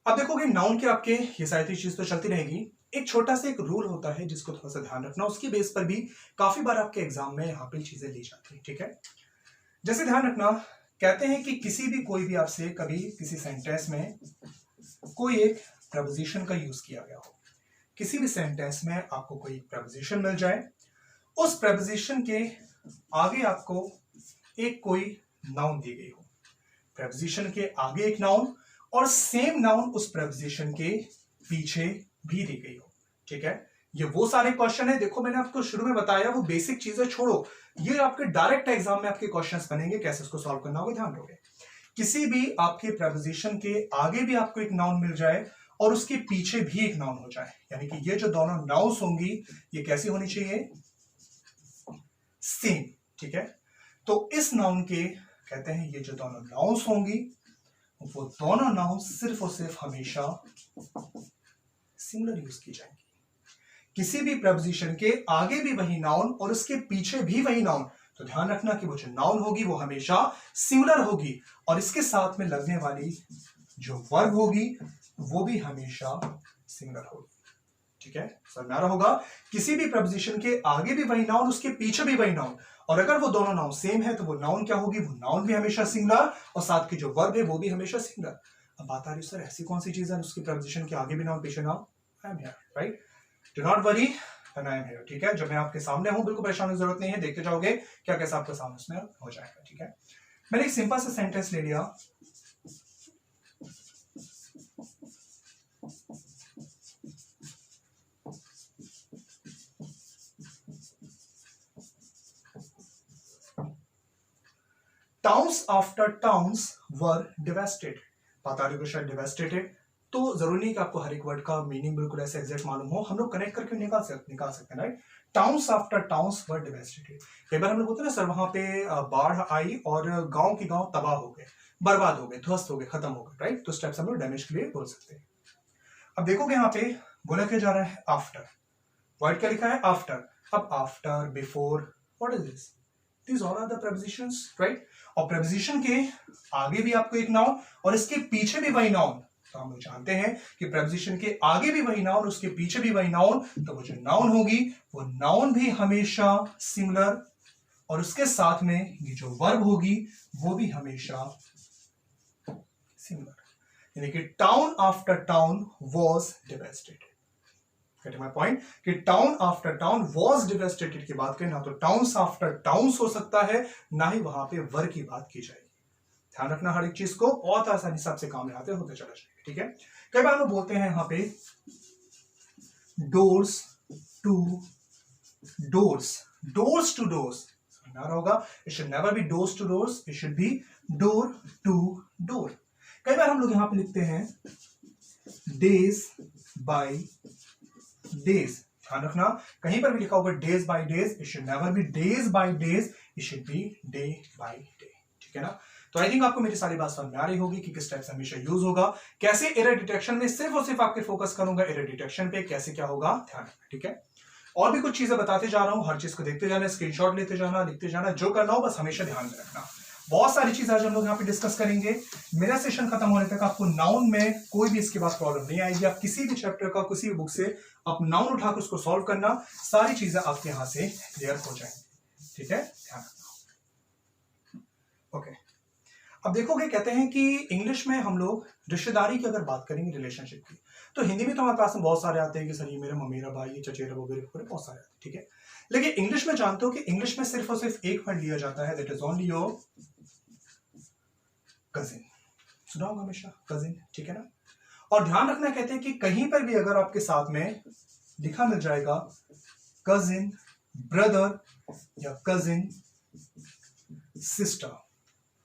अब देखोगे नाउन के आपके ये सारी चीज तो चलती रहेगी, एक छोटा सा एक रूल होता है जिसको थोड़ा सा ध्यान रखना, उसकी बेस पर भी काफी बार आपके एग्जाम में यहाँ पे चीजें ली जाती है, ठीक है। जैसे ध्यान रखना, कहते हैं कि किसी भी कोई भी आपसे कभी किसी सेंटेंस में कोई एक प्रपोजिशन का यूज किया गया हो, किसी भी सेंटेंस में आपको कोई प्रपोजिशन मिल जाए, उस प्रपोजिशन के आगे आपको एक कोई नाउन दी गई हो, प्रपोजिशन के आगे एक नाउन और सेम नाउन उस प्रपोजिशन के पीछे भी दी गई हो, ठीक है। ये वो सारे क्वेश्चन है, देखो मैंने आपको शुरू में बताया वो बेसिक चीजें छोड़ो, ये आपके डायरेक्ट एग्जाम में आपके क्वेश्चंस बनेंगे, कैसे इसको सॉल्व करना होगा ध्यान दोगे। किसी भी आपके प्रपोजिशन के आगे भी आपको एक नाउन मिल जाए और उसके पीछे भी एक नाउन हो जाए, यानी कि ये जो दोनों नाउन्स होंगी ये कैसी होनी चाहिए सेम, ठीक है। तो इस नाउन के कहते हैं ये जो दोनों नाउन्स होंगी वो दोनों नाउन सिर्फ और सिर्फ हमेशा सिंगुलर यूज की जाएंगी। किसी भी प्रपोजिशन के आगे भी वही नाउन और उसके पीछे भी वही नाउन, तो ध्यान रखना कि वो जो नाउन होगी वो हमेशा सिंगुलर होगी और इसके साथ में लगने वाली जो वर्ब होगी वो भी हमेशा सिंगुलर होगी, ठीक है। समझ में आ रहा होगा, किसी भी प्रपोजिशन के आगे भी वही नाउन उसके पीछे भी वही नाउन, और अगर वो दोनों नाउन सेम है तो वो नाउन क्या होगी, वो नाउन भी हमेशा सिंगुलर और साथ की जो वर्ब है वो भी हमेशा सिंगुलर। अब बात आ रही है सर ऐसी कौन सी चीज है उसकी प्रपोजिशन के आगे भी नाउन पीछे noun, I am here, right, do not worry when I am here, ठीक है। जब मैं आपके सामने हूं बिल्कुल परेशान होने की जरूरत नहीं है, देखते जाओगे क्या कैसा आपके सामने उसमें हो जाएगा, ठीक है। मैंने एक सिंपल सा सेंटेंस ले लिया, Towns after towns were devastated, बता रही हो शायद devastated, तो जरूरी नहीं कि आपको हर एक वर्ड का मीनिंग बिल्कुल ऐसे एग्जैक्ट मालूम हो, हम लोग कनेक्ट करके निकाल सकते हैं, राइट। टाउन्स आफ्टर टाउन्स वर डिवास्टेटेड। कई बार हम लोग बोलते हैं ना सर वहां पे बाढ़ आई और गांव के गांव तबाह हो गए, बर्बाद हो गए, ध्वस्त हो गए, खत्म हो गए, राइट। तो स्टेप्स हम लोग डैमेज के लिए बोल सकते हैं। अब देखोगे यहाँ पे बोला क्या जा रहा है, आफ्टर। वर्ड क्या लिखा है, आफ्टर। अब after, before, what is this? These all are the prepositions, right? और preposition के आगे भी आपको एक नाउन और इसके पीछे भी वही नाउन। तो हम लोग जानते हैं कि preposition के आगे भी वही नाउन, उसके पीछे भी वही नाउन, तो वो जो नाउन होगी वो नाउन भी हमेशा सिमिलर, और उसके साथ में ये जो वर्ब होगी वो भी हमेशा सिमिलर। यानी कि town after town was devastated. Get my point? कि town after town was devastated की बात करें ना तो टाउन्स आफ्टर टाउन्स हो सकता है, ना ही वहां पे वर्ग की बात की जाएगी। ध्यान रखना, हर एक चीज को बहुत आसानी से आपसे काम में आते होते चला जाएगा, ठीक है। कई बार हम बोलते हैं यहाँ पे doors to doors, doors to doors ना होगा, it should never be doors to doors, it should be door to door. कई बार हम लोग यहां पे लिखते हैं डेज बाय डेज। ध्यान रखना, कहीं पर भी लिखा होगा days by days, it should never be days by days, it should B day by day, ठीक है ना। तो आई थिंक आपको मेरी सारी बात समझ में आ रही होगी कि किस टाइप से हमेशा यूज होगा। कैसे एरर डिटेक्शन में सिर्फ और सिर्फ आपके फोकस करूंगा एरर डिटेक्शन पे, कैसे क्या होगा ध्यान रखना, ठीक है। और भी कुछ चीजें बताते जा रहा हूं, हर चीज को देखते जाना, स्क्रीनशॉट लेते जाना, लिखते जाना, जो करना हो बस हमेशा ध्यान में रखना। बहुत सारी चीज आज हम लोग यहाँ पे डिस्कस करेंगे। मेरा सेशन खत्म होने तक आपको नाउन में कोई भी इसके बाद प्रॉब्लम नहीं आएगी। आप किसी भी चैप्टर का किसी भी बुक से आप नाउन उठाकर उसको सॉल्व करना, सारी चीजें आपके यहां से क्लियर हो जाएंगी, ठीक है, ध्यान रखना। ओके, अब देखोगे कहते हैं कि इंग्लिश में हम लोग रिश्तेदारी की अगर बात करेंगे, रिलेशनशिप की, तो हिंदी में तो हमारे पास में बहुत सारे आते हैं कि सर ये मेरा मम्मी, मेरा भाई, ये चचेरा, वो बहुत सारे आते हैं, ठीक है। लेकिन इंग्लिश में जानते हो कि इंग्लिश में सिर्फ और सिर्फ एक वर्ड लिया जाता है, that is only your cousin. सुना होगा हमेशा कजिन, ठीक है ना। और ध्यान रखना, कहते हैं कि कहीं पर भी अगर आपके साथ में लिखा मिल जाएगा कजिन ब्रदर या कजिन सिस्टर,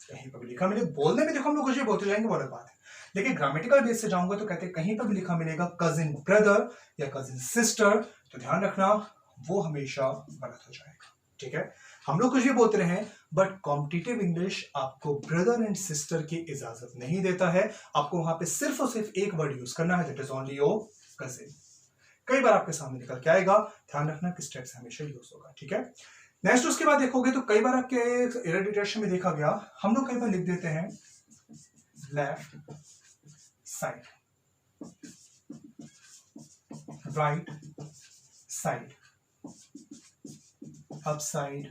कहीं पर भी लिखा मिले, बोलने में देखो हम लोग कुछ भी बोलते जाएंगे, वो अलग बात है, लेकिन ग्रामेटिकल बेस से जाऊंगा तो कहते हैं कहीं पर भी लिखा मिलेगा कजिन ब्रदर या कजिन सिस्टर, तो ध्यान रखना वो हमेशा गलत हो जाएगा, ठीक है। हम लोग कुछ भी बोलते रहे, बट कॉम्पिटिटिव इंग्लिश आपको ब्रदर एंड सिस्टर की इजाजत नहीं देता है। आपको वहां पे सिर्फ और सिर्फ एक वर्ड यूज करना है, that is only your cousin. कई बार आपके सामने निकल के आएगा, ध्यान रखना किस टाइप से हमेशा यूज होगा, ठीक है। नेक्स्ट उसके बाद देखोगे तो कई बार आपके एरर डिटेक्शन में देखा गया, हम लोग कई बार लिख देते हैं left side, right side, up side,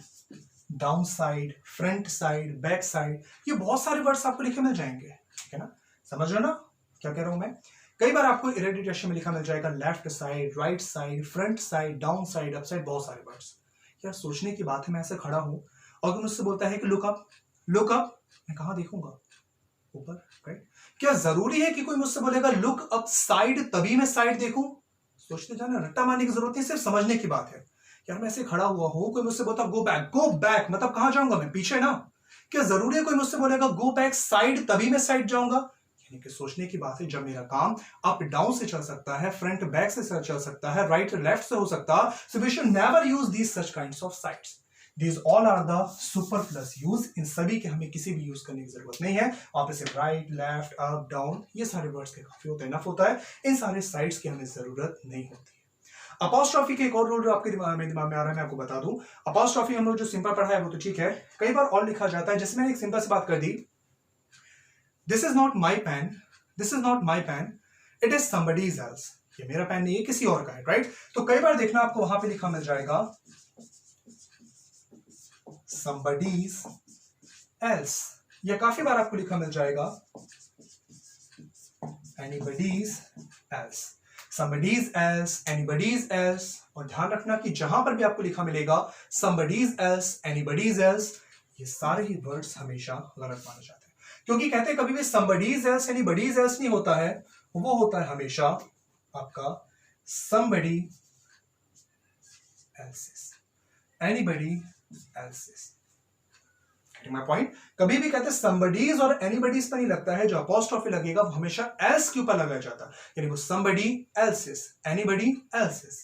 down side, front side, back side, ये बहुत सारे वर्ड्स आपको लिखे मिल जाएंगे, ठीक है ना। समझ रहे ना क्या कह रहा हूं मैं। कई बार आपको एरर डिटेक्शन में लिखा मिल जाएगा left side, right side, front side, down side, up side, बहुत सारे वर्ड्स। यार सोचने की बात है, मैं ऐसे खड़ा हूं और तुम मुझसे बोलता है कि लुक अप, लुक अप, मैं कहां देखूंगा, ऊपर, राइट। क्या जरूरी है कि कोई मुझसे बोलेगा लुक अप साइड तभी मैं साइड देखूं? सोचते जाना, रट्टा मारने की जरूरत नहीं, सिर्फ समझने की बात है। यार मैं ऐसे खड़ा हुआ हूं, कोई मुझसे बोलता गो बैक, गो बैक मतलब कहां जाऊंगा मैं, पीछे ना। क्या जरूरी है कोई मुझसे बोलेगा गो बैक साइड तभी मैं साइड जाऊंगा? यानी कि सोचने की बात है, जब मेरा काम अप डाउन से चल सकता है, फ्रंट बैक से चल सकता है, राइट लेफ्ट से हो सकता है, so we should never use these such kinds of sides. These all are the superfluous use, इन सभी के हमें किसी भी यूज करने की जरूरत नहीं है। आप इसे राइट, लेफ्ट, अप, डाउन, ये सारे वर्ड्स के काफी होता है, इनफ होता है, इन सारे साइड्स की हमें जरूरत नहीं होती है। अपॉस्ट्रोफी के एक और रूल जो आपके दिमाग में आ रहा है, मैं आपको बता दूं। अपॉस्ट्रोफी हम लोग जो सिंपल पढ़ा है वो तो ठीक है, कई बार और लिखा जाता है, जैसे मैंने एक सिंपल सी बात कर दी, this is not my pen, this is not my pen, it is somebody's else, ये मेरा पेन नहीं है, किसी और का है, राइट। तो कई बार देखना आपको वहां पे लिखा मिल जाएगा somebody's else, या काफी बार आपको लिखा मिल जाएगा anybody's else, somebody's else, anybody's else। और ध्यान रखना कि जहां पर भी आपको लिखा मिलेगा somebody's else, anybody's else, ये सारे ही वर्ड्स हमेशा गलत माने जाते हैं, क्योंकि कहते हैं कभी भी somebody's else, anybody's else नहीं होता है, वो होता है हमेशा आपका somebody else's, anybody else's। My point. कभी भी कहते हैं somebody's और anybody's पर नहीं लगता है, जो अपॉस्ट्रोफी लगेगा वो हमेशा else के ऊपर लगाया जाता है, यानी वो somebody else's, anybody else's।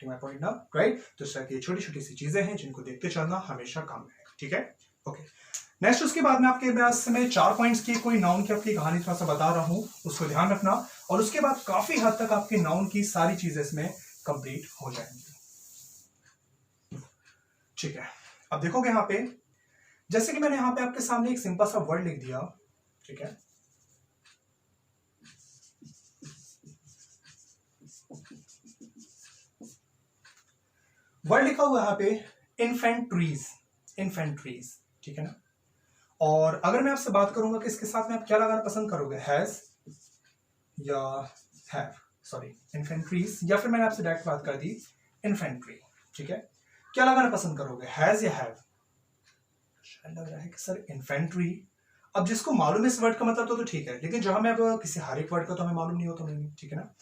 My point ना, राइट। तो इस तरह की छोटी छोटी सी चीजें हैं जिनको देखते चलना हमेशा काम में, ठीक है। ओके, नेक्स्ट उसके बाद में आपके पास में 4 पॉइंट्स की कोई नाउन की आपकी कहानी थोड़ा सा बता रहा हूं, उसको ध्यान रखना, और उसके बाद काफी हद तक आपके नाउन की सारी चीजें इसमें कंप्लीट हो जाएंगी, ठीक है। अब देखोगे यहां पे, जैसे कि मैंने यहां पे आपके सामने एक सिंपल सा वर्ड लिख दिया, ठीक है। वर्ड लिखा हुआ यहां पे इन्फेंट्रीज, इन्फेंट्रीज, ठीक है ना। और अगर मैं आपसे बात करूंगा कि इसके साथ में आप क्या लगाना पसंद करोगे, हैज या हैव, सॉरी इन्फेंट्रीज, या फिर मैंने आपसे डायरेक्ट बात कर दी इन्फेंट्री, ठीक है। क्या लगाना पसंद करोगे, हैज या हैव? शायद लग रहा है कि सर इन्फेंट्री। अब जिसको मालूम है इस वर्ड का मतलब तो ठीक है, लेकिन जब हमें अब किसी हर एक वर्ड का तो हमें मालूम नहीं होता मीनिंग, ठीक है ना।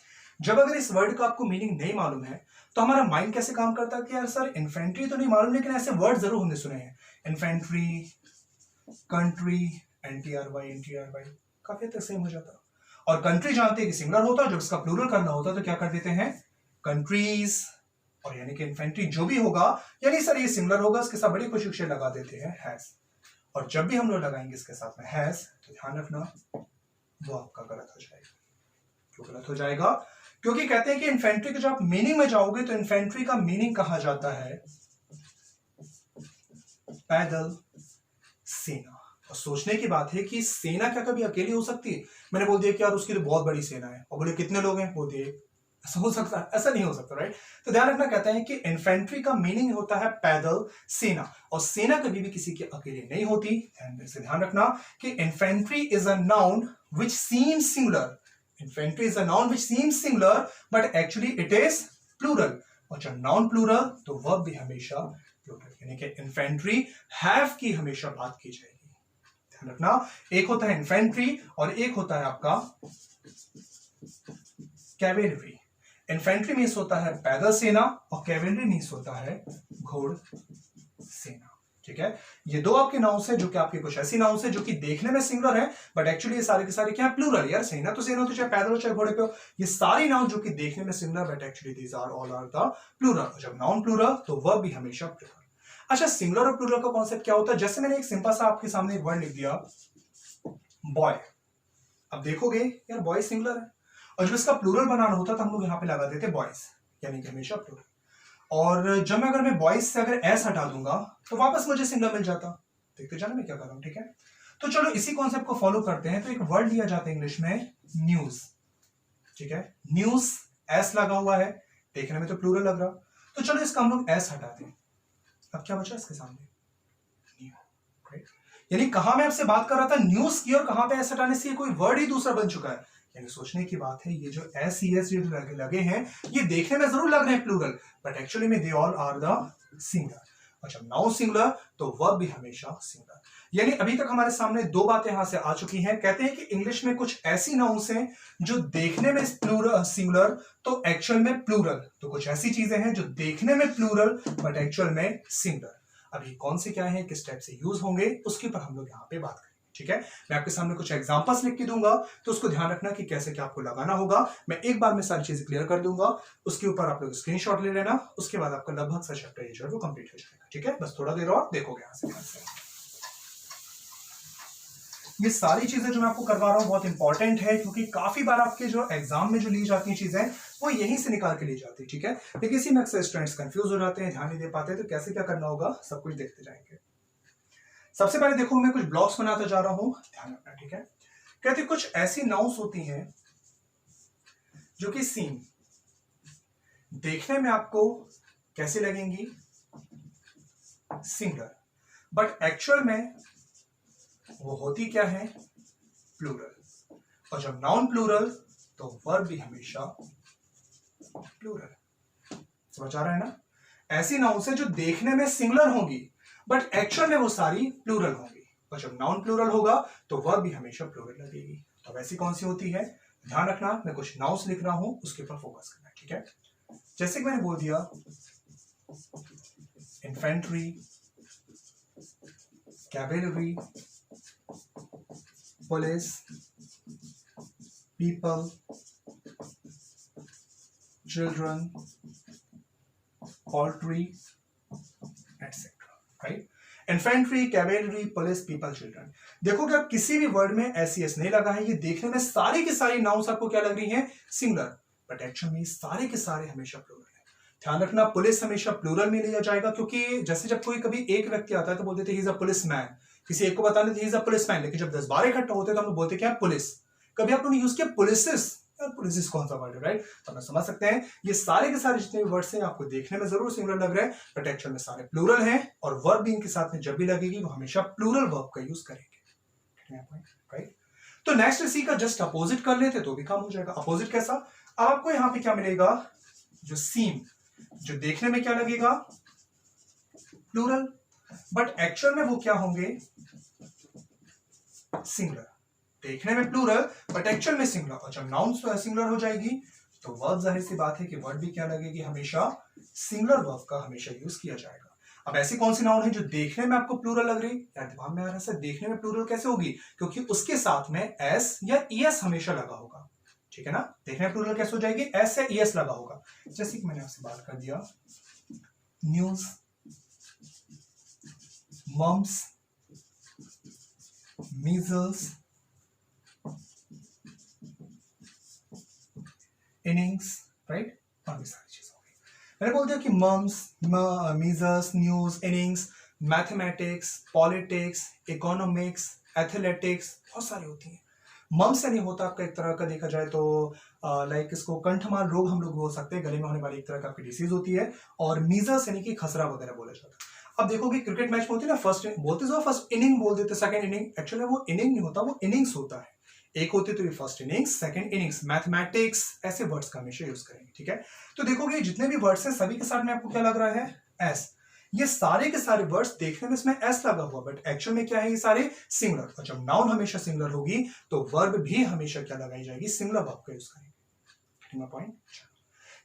जब अगर इस वर्ड का आपको मीनिंग नहीं मालूम है तो हमारा माइंड कैसे काम करता है कि यार सर इन्फेंट्री तो नहीं मालूम, लेकिन ऐसे वर्ड जरूर हमने सुने हैं, इन्फेंट्री, कंट्री, एनटीआरवाई, काफी हद तक सेम हो जाता। और कंट्री जानते हैं कि सिंगुलर होता है, जब इसका प्लूरल करना होता है तो क्या कर देते हैं, कंट्रीज, और यानी कि इन्फेंट्री जो भी होगा, यानी सर ये सिंगुलर होगा, इसके साथ बड़ी खुशी से लगा देते हैं हैज। और जब भी हम लोग लगाएंगे इसके साथ में हैज, तो ध्यान रखना वो आपका गलत हो जाएगा। क्यों गलत हो जाएगा? क्योंकि कहते हैं कि इन्फेंट्री के जब आप मीनिंग में जाओगे तो इन्फेंट्री का मीनिंग कहा जाता है पैदल सेना। और सोचने की बात है कि सेना क्या कभी अकेली हो सकती है? मैंने बोल दिया कि यार उसकी तो बहुत बड़ी सेना है, और बोले कितने लोग हैं, बोल दिए ऐसा हो सकता है? ऐसा नहीं हो सकता, राइट। तो ध्यान रखना, कहते हैं कि इन्फेंट्री का मीनिंग होता है पैदल सेना, और सेना कभी भी किसी के अकेले नहीं होती। ध्यान रखना कि infantry is a noun which seems singular, infantry is a noun which seems singular but actually it is plural, और जब नाउन प्लूरल तो वर्ब भी हमेशा प्लूरल, यानी कि इन्फेंट्री हैव की हमेशा बात की जाएगी। ध्यान रखना, एक होता है इन्फेंट्री और एक होता है आपका कैवेलरी। इन्फेंट्री मीन्स होता है पैदल सेना और कैवेलरी मीन्स होता है घोड़ सेना, ठीक है। ये दो आपके नाउंस है जो कि आपके कुछ ऐसी नाउंस है जो कि देखने में सिंगुलर है बट एक्चुअली ये सारे के सारे क्या है, प्लूरल। यार सेना तो सेना, तो चाहे पैदल हो चाहे घोड़े पे हो, ये सारी नाउन जो कि देखने में singular but actually these are all are the plural. जब नाउन प्लूरल तो वर्ब भी हमेशा प्लूरल। अच्छा, सिंगुलर और प्लूरल का कॉन्सेप्ट क्या होता है? जैसे मैंने एक सिंपल सा आपके सामने एक वर्ड लिख दिया बॉय, अब देखोगे यार बॉय सिंगुलर है, और जब इसका प्लूरल बनाना होता तो हम लोग यहाँ पे लगा देते बॉयज, यानी कि हमेशा प्लूरल। और जब मैं अगर मैं बॉयज से अगर एस हटा दूंगा तो वापस मुझे सिंगुलर मिल जाता। देखते जाना मैं क्या कर रहा हूं, ठीक है। तो चलो इसी कॉन्सेप्ट को फॉलो करते हैं। तो एक वर्ड लिया जाता है इंग्लिश में न्यूज, ठीक है। न्यूज एस लगा हुआ है, देखने में तो प्लूरल लग रहा, तो चलो इसका हम लोग एस हटाते हैं। अब क्या बचा इसके सामने, न्यू, राइट। यानी कहां मैं आपसे बात कर रहा था न्यूज की, और कहां पे एस हटाने से कोई वर्ड ही दूसरा बन चुका है। यानी सोचने की बात है, ये जो एस सी एस लगे हैं ये देखने में जरूर लग रहे हैं प्लूरल बट एक्चुअली में they all are the singular. और जब नाउन सिंगुलर तो वर्ब भी हमेशा सिंगुलर। यानी अभी तक हमारे सामने दो बातें यहां से आ चुकी हैं। कहते हैं कि इंग्लिश में कुछ ऐसी नाउन्स हैं जो देखने में प्लूरल सिंगुलर तो एक्चुअल में प्लूरल, तो कुछ ऐसी चीजें हैं जो देखने में प्लूरल बट एक्चुअल में सिंगुलर। अभी कौन से क्या है, किस टाइप से यूज होंगे, उसके ऊपर हम लोग यहाँ पे बात करेंगे, ठीक है। मैं आपके सामने कुछ एग्जांपल्स लिख के दूंगा तो उसको ध्यान रखना कि कैसे क्या आपको लगाना होगा। मैं एक बार में सारी चीजें क्लियर कर दूंगा, उसके ऊपर आप लोग स्क्रीनशॉट ले लेना, उसके बाद आपका लगभग सा चैप्टर ये जो है वो कंप्लीट हो जाएगा, ठीक है। बस थोड़ा देर और देखोगे यहां से। ये सारी चीजें जो मैं आपको करवा रहा हूं बहुत इंपॉर्टेंट है, क्योंकि काफी बार आपके जो एग्जाम में जो ली जाती हैं चीजें वो यहीं से निकाल के ली जाती है, ठीक है। लेकिन इसी में अक्सर स्टूडेंट्स कंफ्यूज हो जाते हैं, ध्यान नहीं दे पाते, तो कैसे क्या करना होगा सब कुछ देखते जाएंगे। सबसे पहले देखो मैं कुछ ब्लॉक्स बनाता जा रहा हूं, ध्यान रखना, ठीक है। कहते कुछ ऐसी नाउन्स होती हैं जो कि सीम देखने में आपको कैसे लगेंगी, सिंगुलर, बट एक्चुअल में वो होती क्या है, प्लूरल। और जब नाउन प्लूरल तो वर्ब भी हमेशा प्लूरल। समझ आ रहा है ना? ऐसी नाउन्स है जो देखने में सिंगुलर होंगी बट एक्चुअल में वो सारी प्लूरल होंगी, और जब नाउन प्लूरल होगा तो वर्ब भी हमेशा प्लूरल लगेगी। तो वैसी कौन सी होती है, ध्यान रखना, मैं कुछ नाउन्स लिख रहा हूं उसके ऊपर फोकस करना, ठीक है। जैसे कि मैंने बोल दिया infantry, cavalry, police, people, children, poultry, etc. Right? Infantry, cavalry, police, people, children. देखोगे आप किसी भी वर्ड में एस नहीं लगा है, ये देखने में सारी की सारी नाउन्स आपको क्या लग रही हैं? सिंगुलर, बट एक्चुअल में सारे के सारे हमेशा प्लूरल है। ध्यान रखना, पुलिस हमेशा प्लूरल में लिया जाएगा, क्योंकि जैसे जब कोई कभी एक व्यक्ति आता है तो बोलते थे he is a police man, किसी एक को बताने थे he is a police man, लेकिन जब 10-12 इकट्ठा होते तो हम लोग बोलते क्या? पुलिस। कभी आप लोगों ने यूज किया पुलिसिस? पुलिस कौन सा वर्ड है, राइट? तो हम समझ सकते हैं ये सारे के सारे जितने भी वर्ड्स हैं आपको देखने में जरूर सिंगुलर लग रहे हैं, बट एक्चुअल में सारे प्लूरल हैं, और वर्ब भी इनके साथ में जब भी लगेगी वो हमेशा प्लूरल वर्ब का यूज करेंगे, राइट? तो नेक्स्ट इसी का जस्ट अपोजिट कर लेते तो भी काम हो जाएगा। अपोजिट कैसा? अब आपको यहां पे क्या मिलेगा? जो सीम, जो देखने में क्या लगेगा? प्लूरल, बट एक्चुअल में वो क्या होंगे? सिंगुलर। देखने में प्लूरल बट एक्चुअल में सिंगुलर, और जब नाउन सिंगुलर हो जाएगी तो वर्ब, जाहिर सी बात है कि वर्ब भी क्या लगेगी? हमेशा सिंगुलर वर्ब का हमेशा यूज किया जाएगा। अब ऐसी कौन सी नाउन है जो देखने में आपको प्लूरल लग रही? यार दिमाग में आ रहा है सर, देखने में प्लूरल कैसे होगी? क्योंकि उसके साथ में एस या ईएस हमेशा लगा होगा, ठीक है ना? देखने में प्लूरल कैसे हो जाएगी? एस या ईएस लगा होगा। जैसे कि मैंने आपसे बात कर दिया, news, mumps, measles, innings, right? और भी सारी चीजें हो गई। मैंने बोल दिया कि mumps, measles, news, innings, mathematics, politics, economics, athletics, बहुत सारी होती हैं। मम्स से नहीं होता आपका एक तरह का देखा जाए तो लाइक इसको कंठमाल रोग हम लोग बोल सकते हैं, गले में होने वाली एक तरह का आपकी डिसीज होती है, और मीजल्स यानी कि खसरा वगैरह बोला जाता है। अब देखोगे क्रिकेट मैच में होती है ना, फर्स्ट बोलते जो फर्स्ट इनिंग बोल देते, सेकंड इनिंग, एक्चुअली वो इनिंग नहीं होता, वो इनिंग्स होता है। एक होती तो ये first innings, second innings. Mathematics, ऐसे वर्ड्स का हमेशा यूज करेंगे, ठीक है? तो देखोगे जितने भी वर्ड्स हैं सभी के साथ में आपको क्या लग रहा है? एस। ये सारे के सारे वर्ड्स देखने में इसमें एस लगा हुआ, बट एक्चुअल में क्या है? ये सारे सिंगुलर, और जब नाउन हमेशा सिंगुलर होगी तो वर्ब भी हमेशा क्या लगाई जाएगी? सिंगुलर वर्ब का यूज करेंगे। पॉइंट।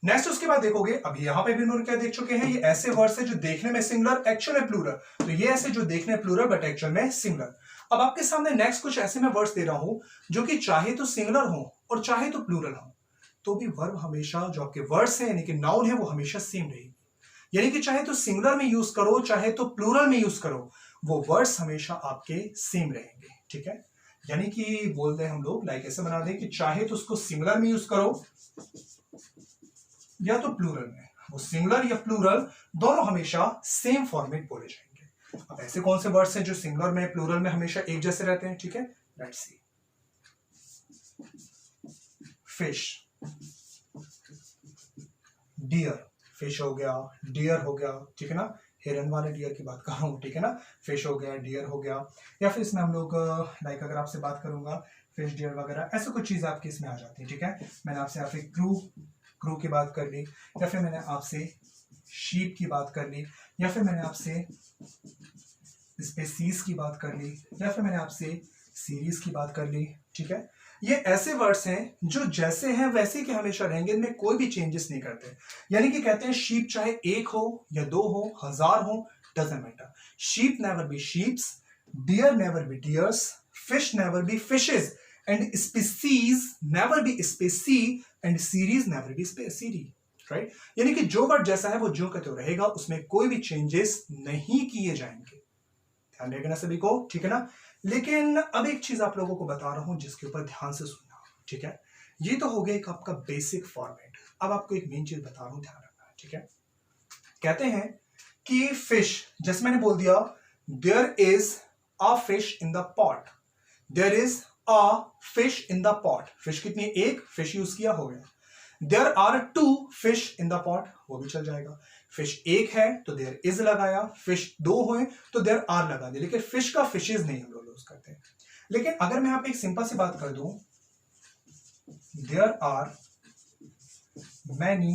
नेक्स्ट उसके बाद देखोगे, अब यहां पे भी हम क्या देख चुके हैं? ये ऐसे वर्ड्स है जो देखने में सिंगुलर, एक्चुअल में प्लूरल। तो ये ऐसे जो देखने में प्लूरल बट एक्चुअल में सिंगुलर। अब आपके सामने नेक्स्ट कुछ ऐसे मैं वर्ड्स दे रहा हूं जो कि चाहे तो सिंगुलर हो और चाहे तो प्लूरल हो, तो भी वर्ब हमेशा जो आपके वर्ड्स हैं यानी कि नाउन है वो हमेशा सेम रहेगी। यानी कि चाहे तो सिंगुलर में यूज करो चाहे तो प्लूरल में यूज करो, वो वर्ड्स हमेशा आपके सेम रहेंगे, ठीक है? यानी कि बोल दें हम लोग, लाइक ऐसे बना दें कि चाहे तो उसको सिंगुलर में यूज करो या तो प्लूरल में, वो सिंगुलर या प्लूरल दोनों हमेशा सेम फॉर्मेट बोले जाएंगे। अब ऐसे कौन से वर्ड्स हैं जो सिंगुलर में प्लूरल में हमेशा एक जैसे रहते हैं, ठीक है? Let's see. Fish, deer, fish हो गया, डियर हो गया, ठीक है ना? हिरन वाले डियर की बात कर रहा हूं, ठीक है ना? फिश हो गया, डियर हो गया, या फिर इसमें हम लोग लाइक अगर आपसे बात करूंगा फिश, डियर वगैरह, ऐसे कुछ चीज आपकी इसमें आ जाती है, ठीक है? मैंने आपसे यहाँ पे क्रू की बात कर ली, या फिर मैंने आपसे शीप की बात कर ली, या फिर मैंने आपसे स्पेसीज की बात कर ली, या फिर मैंने आपसे सीरीज की बात कर ली, ठीक है? ये ऐसे वर्ड्स हैं जो जैसे हैं वैसे के हमेशा रहेंगे, इनमें कोई भी चेंजेस नहीं करते। यानी कि कहते हैं शीप चाहे एक हो या दो हो, हजार हो, doesn't matter. Sheep never be sheeps, deer never be deers, fish never be fishes, and species never be specie, and series never be series, right? यानी कि जो वर्ड जैसा है वो जो कहते हो रहेगा, उसमें कोई भी चेंजेस नहीं किए जाएंगे। ध्यान रहेगा ना सभी को, ठीक है ना? लेकिन अब एक चीज आप लोगों को बता रहा हूं जिसके ऊपर ध्यान से सुनना, ठीक है? ये तो हो गया एक आपका बेसिक फॉर्मेट। अब आपको एक मेन चीज बता रहा हूं, ध्यान रखना, ठीक है? कहते हैं कि फिश, जैसे मैंने बोल दिया there is a fish in the pot, there is a fish in the pot. Fish कितनी? एक। फिश यूज किया, हो गया। There are 2 fish in the pot, वो भी चल जाएगा। फिश एक है तो देयर इज लगाया, फिश 2 हुए तो देयर आर लगा दिया, लेकिन फिश का फिशेज नहीं हम लोग यूज करते हैं। लेकिन अगर मैं यहाँ पे एक सिंपल सी बात कर दूं, there are many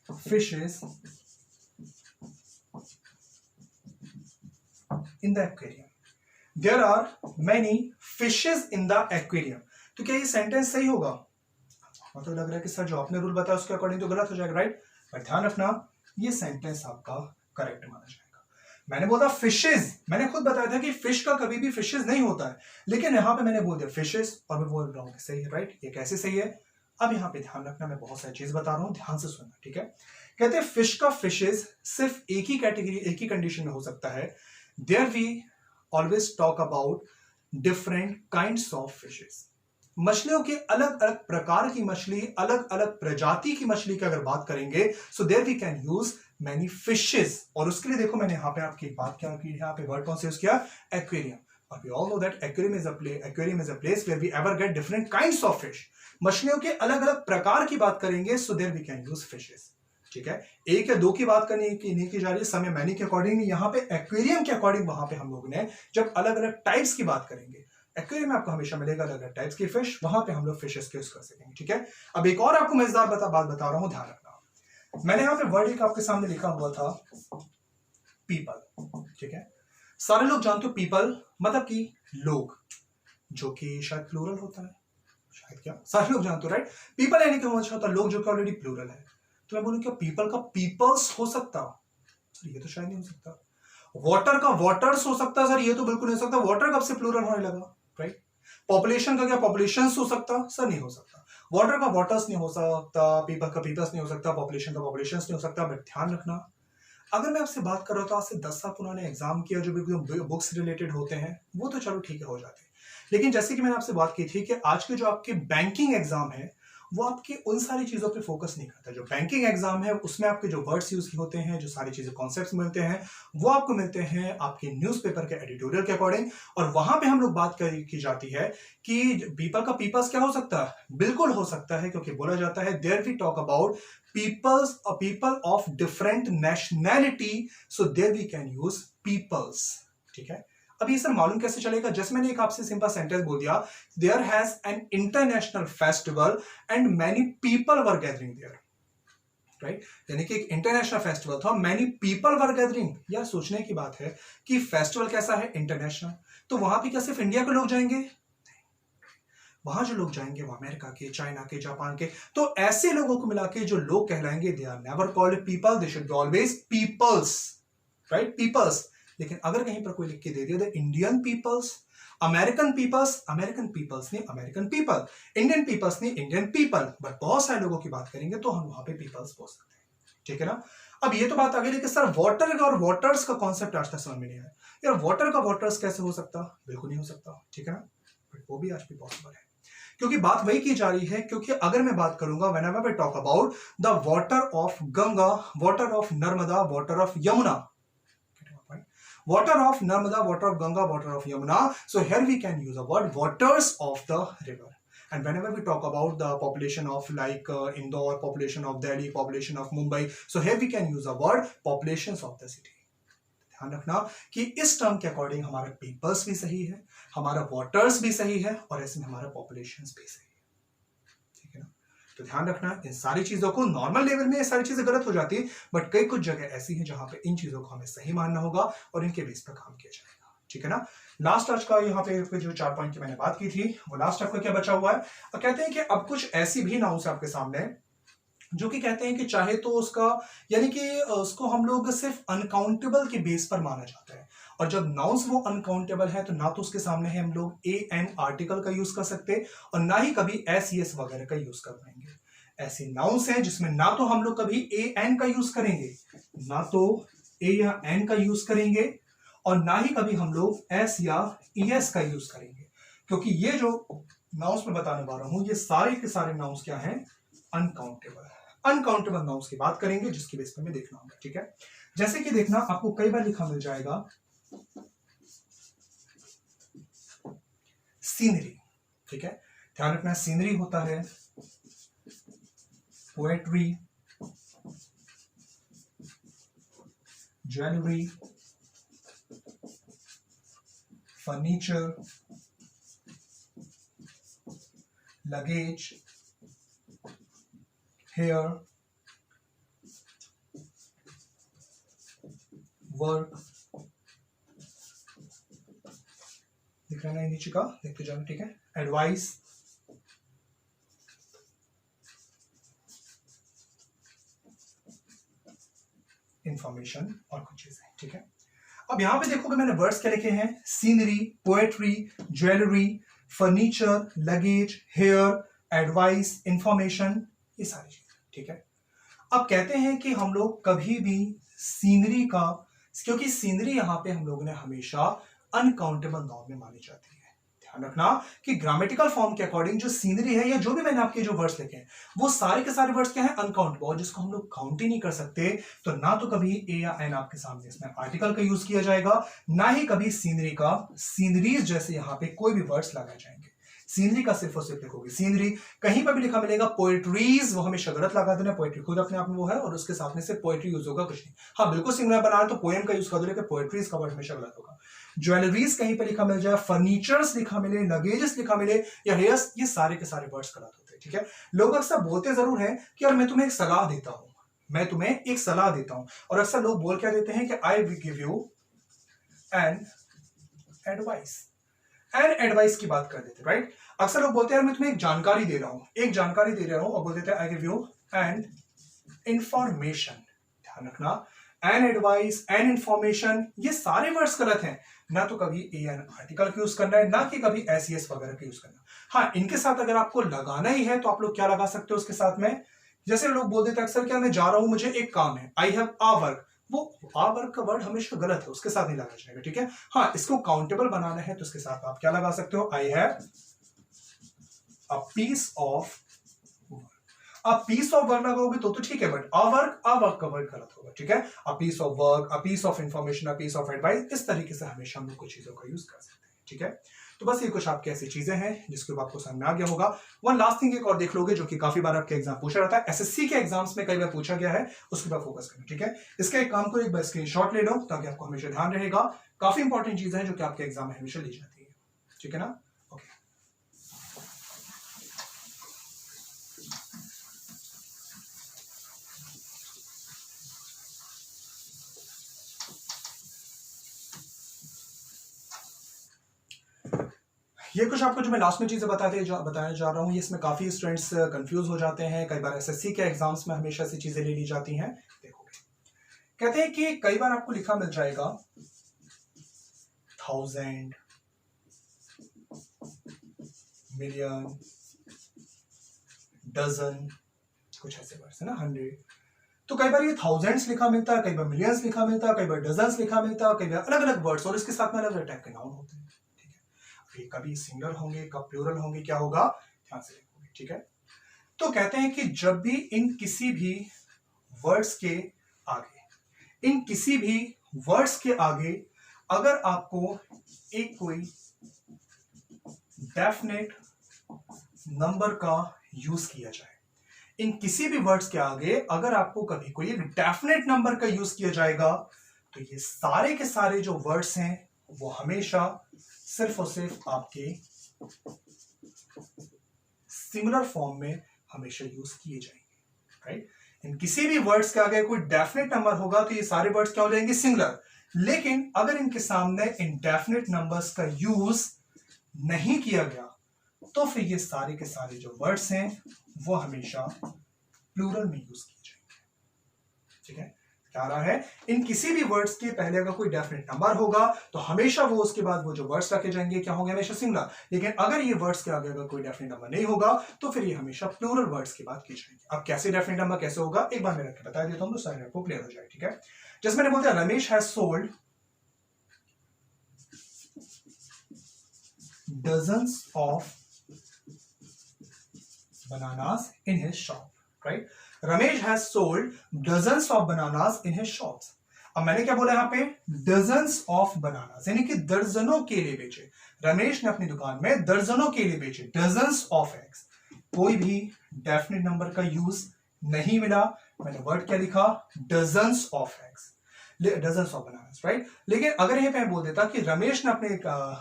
fishes in the aquarium, there are many fishes in the aquarium, तो क्या ये सेंटेंस सही होगा? मतलब लग रहा है कि सर जो आपने रूल बताया उसके अकॉर्डिंग तो गलत हो जाएगा, राइट? पर ध्यान रखना ये सेंटेंस आपका करेक्ट माना जाएगा। मैंने बोला फिशेज, मैंने खुद बताया था कि फिश का कभी भी फिशेज नहीं होता है, लेकिन यहां पे मैंने बोल दिया फिशेज और मैं बोल रहा हूं कि सही है, राइट। ये कैसे सही है? अब यहाँ पे ध्यान रखना, मैं बहुत सारी चीज बता रहा हूं, ध्यान से सुनना, ठीक है। कहते हैं फिश का फिशेज सिर्फ एक ही कैटेगरी, एक ही कंडीशन में हो सकता है। There we always talk about different kinds of fishes. मछलियों के अलग अलग प्रकार की मछली, अलग अलग प्रजाति की मछली की अगर बात करेंगे, so there we can use many fishes. और उसके लिए देखो मैंने यहां पे आपकी एक बात क्या की है, यहाँ पे वर्ड कौन से यूज किया? एक्वेरियम। और we all know that aquarium is a place where we ever get different kinds of fish. मछलियों के अलग अलग प्रकार की बात करेंगे, so there we can use fishes, ठीक है। एक या दो की बात करने की नहीं की जा रही है, समय मैनी के अकॉर्डिंग, यहाँ पे एक्वेरियम के अकॉर्डिंग वहां पे हम लोगों ने जब अलग अलग टाइप्स की बात करेंगे, एक्वेरियम में आपको हमेशा मिलेगा अलग अलग टाइप्स की फिश, वहां पे हम लोग फिशेस के यूज कर सकेंगे, ठीक है। अब एक और आपको मजेदार बात बता रहा हूं, ध्यान रखना। मैंने यहाँ पे वर्ड एक आपके सामने लिखा हुआ था पीपल, ठीक है। सारे लोग जानते हो पीपल मतलब कि लोग, जो कि शायद प्लूरल होता है, शायद, क्या सारे लोग जानते हो, राइट। पीपल यानी कि मतलब होता है लोग, जो कि ऑलरेडी प्लूरल है। तो मैं बोलूं क्या पीपल का पीपल्स हो सकता? सर ये तो शायद नहीं हो सकता। वाटर का वाटर्स हो सकता है? सर ये तो बिल्कुल नहीं हो सकता, वाटर कब से प्लूरल होने लगा, राइट। पॉपुलेशन का क्या पॉपुलेशंस हो सकता? सर नहीं हो सकता। वाटर का वाटर्स नहीं हो सकता, पीपल का पीपल्स नहीं हो सकता, पॉपुलेशन का पॉपुलेशंस नहीं हो सकता। बट ध्यान रखना, अगर मैं आपसे बात कर रहा हूं तो आज से 10 साल पुराने एग्जाम किया जो भी बुक्स रिलेटेड होते हैं, वो तो चलो ठीक है हो जाते हैं। लेकिन जैसे कि मैंने आपसे बात की थी कि आज के जो आपके बैंकिंग एग्जाम है, वो आपके उन सारी चीजों पे फोकस नहीं करता। जो बैंकिंग एग्जाम है उसमें आपके जो वर्ड्स यूज होते हैं, जो सारी चीजें कॉन्सेप्ट्स मिलते हैं, वो आपको मिलते हैं आपके न्यूज़पेपर के एडिटोरियल के अकॉर्डिंग। और वहां पे हम लोग बात की जाती है कि पीपल का पीपल्स क्या हो सकता है? बिल्कुल हो सकता है, क्योंकि बोला जाता है there we talk about people of different nationality, so there we can use peoples, ठीक है। अब ये सर मालूम कैसे चलेगा? जैसे मैंने एक आपसे सिंपल सेंटेंस बोल दिया, there has an international festival and many people were gathering there, right. यानी कि एक इंटरनेशनल फेस्टिवल था, मैनी पीपल वर गैदरिंग। यार सोचने की बात है कि फेस्टिवल कैसा है? इंटरनेशनल। तो वहां पे क्या सिर्फ इंडिया के लोग जाएंगे? वहां जो लोग जाएंगे वो अमेरिका के, चाइना के, जापान के। तो ऐसे लोगों को मिला के जो लोग कहलाएंगे, they are never called people, they should be always peoples, right, peoples. लेकिन अगर कहीं पर कोई लिख के दे दिया the Indian peoples, American peoples, American peoples नहीं अमेरिकन पीपल, इंडियन पीपल्स नहीं इंडियन पीपल, बट बहुत सारे लोगों की बात करेंगे तो हम वहां पे पीपल्स बोल सकते हैं, ठीक है ना। अब ये तो बात आ गई, लेकिन सर वाटर और वाटर्स का कॉन्सेप्ट आज तक समझ में नहीं आया। यार वाटर का वाटर्स कैसे हो सकता? बिल्कुल नहीं हो सकता, ठीक है ना। बट वो भी आज भी पॉसिबल है, क्योंकि बात वही की जा रही है। क्योंकि अगर मैं बात करूंगा whenever we talk about the water of Ganga, water of Narmada, water of Yamuna, water of Narmada, water of Ganga, water of Yamuna. So here we can use a word waters of the river. And whenever we talk about the population of like Indore, population of Delhi, population of Mumbai, so here we can use a word populations of the city. ध्यान रखना कि इस term के according हमारा peoples भी सही है, हमारा वाटर्स भी सही है, और ऐसे में हमारा पॉपुलेशंस भी सही है, ठीक है ना। तो ध्यान रखना इन सारी चीजों को, नॉर्मल लेवल में ये सारी चीजें गलत हो जाती है, बट कई कुछ जगह ऐसी हैं जहां पे इन चीजों को हमें सही मानना होगा और इनके बेस पर काम किया जाएगा, ठीक है ना। लास्ट आज का यहाँ पे जो 4 पॉइंट की मैंने बात की थी, वो लास्ट आपका क्या बचा हुआ है? और कहते हैं कि अब कुछ ऐसी भी नाउंस आपके सामने जो कि कहते हैं कि चाहे तो उसका, यानी कि उसको हम लोग सिर्फ अनकाउंटेबल के बेस पर माना जाता है। और जब नाउंस वो अनकाउंटेबल है तो ना तो उसके सामने है हम लोग ए एन आर्टिकल का यूज कर सकते, और ना ही कभी एस एस वगैरह का यूज कर पाएंगे। ऐसे नाउंस हैं जिसमें ना तो हम लोग कभी ए एन का यूज करेंगे, ना तो ए या एन का यूज करेंगे, और ना ही कभी हम लोग एस या ई एस का यूज करेंगे, क्योंकि ये जो नाउंस में बताने वाला हूं ये सारे के सारे नाउंस क्या हैं? अनकाउंटेबल। अनकाउंटेबल नाउंस की बात करेंगे जिसकी बेस पर हमें देखना होगा, ठीक है। जैसे कि देखना, आपको कई बार लिखा मिल जाएगा सीनरी, ठीक है। ध्यान रखना सीनरी होता है poetry, jewellery, furniture, luggage, hair, work. दिख रहा है नीचे का, देखते जाओ, ठीक है। एडवाइस, इंफॉर्मेशन और कुछ चीजें, ठीक है। अब यहां पे देखोगे मैंने वर्ड्स क्या लिखे हैं, scenery, poetry, jewellery, furniture, luggage, hair, advice, information, ये सारी चीजें, ठीक है। अब कहते हैं कि हम लोग कभी भी सीनरी का, क्योंकि सीनरी यहां पे हम लोगों ने हमेशा अनकाउंटेबल नाउन में मानी जाती है। ध्यान रखना कि ग्रामेटिकल फॉर्म के अकॉर्डिंग जो सीनरी है या जो भी मैंने आपके जो वर्ड्स लिखे हैं वो सारे के सारे वर्ड्स क्या हैं, अनकाउंटेबल, जिसको हम लोग काउंट ही नहीं कर सकते। तो ना तो कभी ए या एन आपके सामने इसमें आर्टिकल का यूज किया जाएगा, ना ही कभी सीनरी का सीनरीज जैसे यहां पे कोई भी वर्ड्स लगाए जाएंगे। सीनरी का सिर्फ और सिर्फ लिखोगे सीनरी। कहीं पर भी लिखा मिलेगा पोएट्रीज, वो हमेशा गलत लगा देना, पोएट्री खुद अपने आप में वो है और उसके साथ में से पोएट्री यूज होगा, कुछ नहीं। हाँ बिल्कुल सिंगुलर बना रहे तो पोएम का यूज कर दो, लेकिन पोएट्रीज का वर्ड हमेशा गलत होगा। ज्वेलरीज कहीं पर लिखा मिल जाए, फर्नीचर्स लिखा मिले, लगेजेस लिखा मिले या हेयर्स, ये सारे के सारे वर्ड्स गलत होते हैं, ठीक है। लोग अक्सर बोलते जरूर हैं कि यार मैं तुम्हें एक सलाह देता हूं, मैं तुम्हें एक सलाह देता हूं, और अक्सर लोग बोल क्या देते हैं कि I will give you an advice. An advice की बात कर देते, राइट। अक्सर लोग बोलते हैं मैं तुम्हें एक जानकारी दे रहा हूं, एक जानकारी दे रहा हूं, और बोल देते हैं I give you an information. ध्यान रखना, एन एडवाइस, एन इंफॉर्मेशन, ये सारे वर्ड्स गलत हैं। ना तो कभी ए एन आर्टिकल का यूज करना है, ना कि कभी एस एस वगैरह का यूज करना। हाँ, इनके साथ अगर आपको लगाना ही है तो आप लोग क्या लगा सकते हो उसके साथ में, जैसे लोग बोल देते हैं अक्सर क्या मैं जा रहा हूं, मुझे एक काम है, आई हैव आ वर्क, वो आ वर्क का वर्ड हमेशा गलत है, उसके साथ नहीं लगा जाएगा, ठीक है। हाँ, इसको काउंटेबल बनाना है तो इसके साथ आप क्या लगा सकते हो, I have a piece of work. अब पीस ऑफ वर्क लगाओगे तो ठीक है, बट आ वर्क का वर्ड गलत होगा, ठीक है। A piece of work, a piece of information, a piece of advice, इस तरीके से हमेशा हम लोग कुछ चीजों का यूज कर सकते हैं, ठीक है। तो बस ये कुछ आपकी ऐसी चीजें हैं जिसके ऊपर आपको समझ में आ गया होगा। वन लास्ट थिंग एक और देख लोगे जो कि काफी बार आपके एग्जाम पूछा रहता है, एसएससी के एग्जाम्स में कई बार पूछा गया है, उसके ऊपर फोकस करना, ठीक है। इसका एक काम को एक बार स्क्रीनशॉट ले लो ताकि आपको हमेशा ध्यान रहेगा। काफी इंपॉर्टेंट चीजें हैं जो कि आपके एग्जाम में हमेशा ली जाती है, ठीक है ना। ओके, ये कुछ आपको जो मैं लास्ट में चीजें बताने जा रहा हूं, ये इसमें काफी स्टूडेंट्स कंफ्यूज हो जाते हैं। कई बार एसएससी के एग्जाम्स में हमेशा ऐसी चीजें ले ली जाती हैं। देखोगे कहते हैं कि कई बार आपको लिखा मिल जाएगा 1000, मिलियन, डजन, कुछ ऐसे वर्ड्स है ना, 100। तो कई बार ये थाउजेंड्स लिखा मिलता है, कई बार मिलियंस लिखा मिलता है, कई बार डजन्स लिखा मिलता है, कई बार अलग अलग वर्ड्स और इसके साथ में अलग अलग टाइप के नाउन होते हैं, ठीक है। ये कभी सिंगुलर होंगे, कब प्लूरल होंगे, क्या होगा, ध्यान से देखोगे, ठीक है। तो कहते हैं कि जब भी इन किसी भी वर्ड्स के आगे, इन किसी भी वर्ड्स के आगे अगर आपको एक कोई डेफिनेट नंबर का यूज किया जाए, इन किसी भी वर्ड्स के आगे अगर आपको कभी कोई एक डेफिनेट नंबर का यूज किया जाएगा तो ये सारे के सारे जो वर्ड्स हैं वो हमेशा सिर्फ और सिर्फ आपके सिंगुलर फॉर्म में हमेशा यूज किए जाएंगे, राइट। इन किसी भी वर्ड्स के आगे कोई डेफिनेट नंबर होगा तो ये सारे वर्ड्स क्या हो जाएंगे, सिंगुलर। लेकिन अगर इनके सामने इंडेफिनेट नंबर्स का यूज नहीं किया गया तो फिर ये सारे के सारे जो वर्ड्स हैं वो हमेशा प्लूरल में यूज किए जाएंगे, ठीक है। क्या रहा है, इन किसी भी वर्ड्स के पहले अगर कोई डेफिनेट नंबर होगा तो हमेशा वो उसके बाद वो जो वर्ड्स रखे जाएंगे क्या होंगे, हमेशा सिंगुलर। लेकिन अगर ये वर्ड्स के आगे अगर कोई डेफिनेट नंबर नहीं होगा तो फिर ये हमेशा प्लूरल वर्ड्स की बात की जाएगी। अब कैसे डेफिनेट नंबर कैसे होगा एक बार मैं रख के बता देता हूं तो सारे आपको क्लियर हो जाए, ठीक है। जैसे मैंने बोला Ramesh has sold dozens of bananas in his shop, right? Ramesh has sold dozens of bananas in his shops. अब मैंने क्या बोला यहाँ पे, dozens of bananas, यानी कि दर्जनों केले बेचे। रमेश ने अपनी दुकान में दर्जनों केले बेचे, dozens of eggs। कोई भी डेफिनेट नंबर का यूज नहीं मिला, मैंने वर्ड क्या लिखा, dozens of eggs, dozens of bananas, right? लेकिन अगर यहीं पे बोल देता कि रमेश ने अपने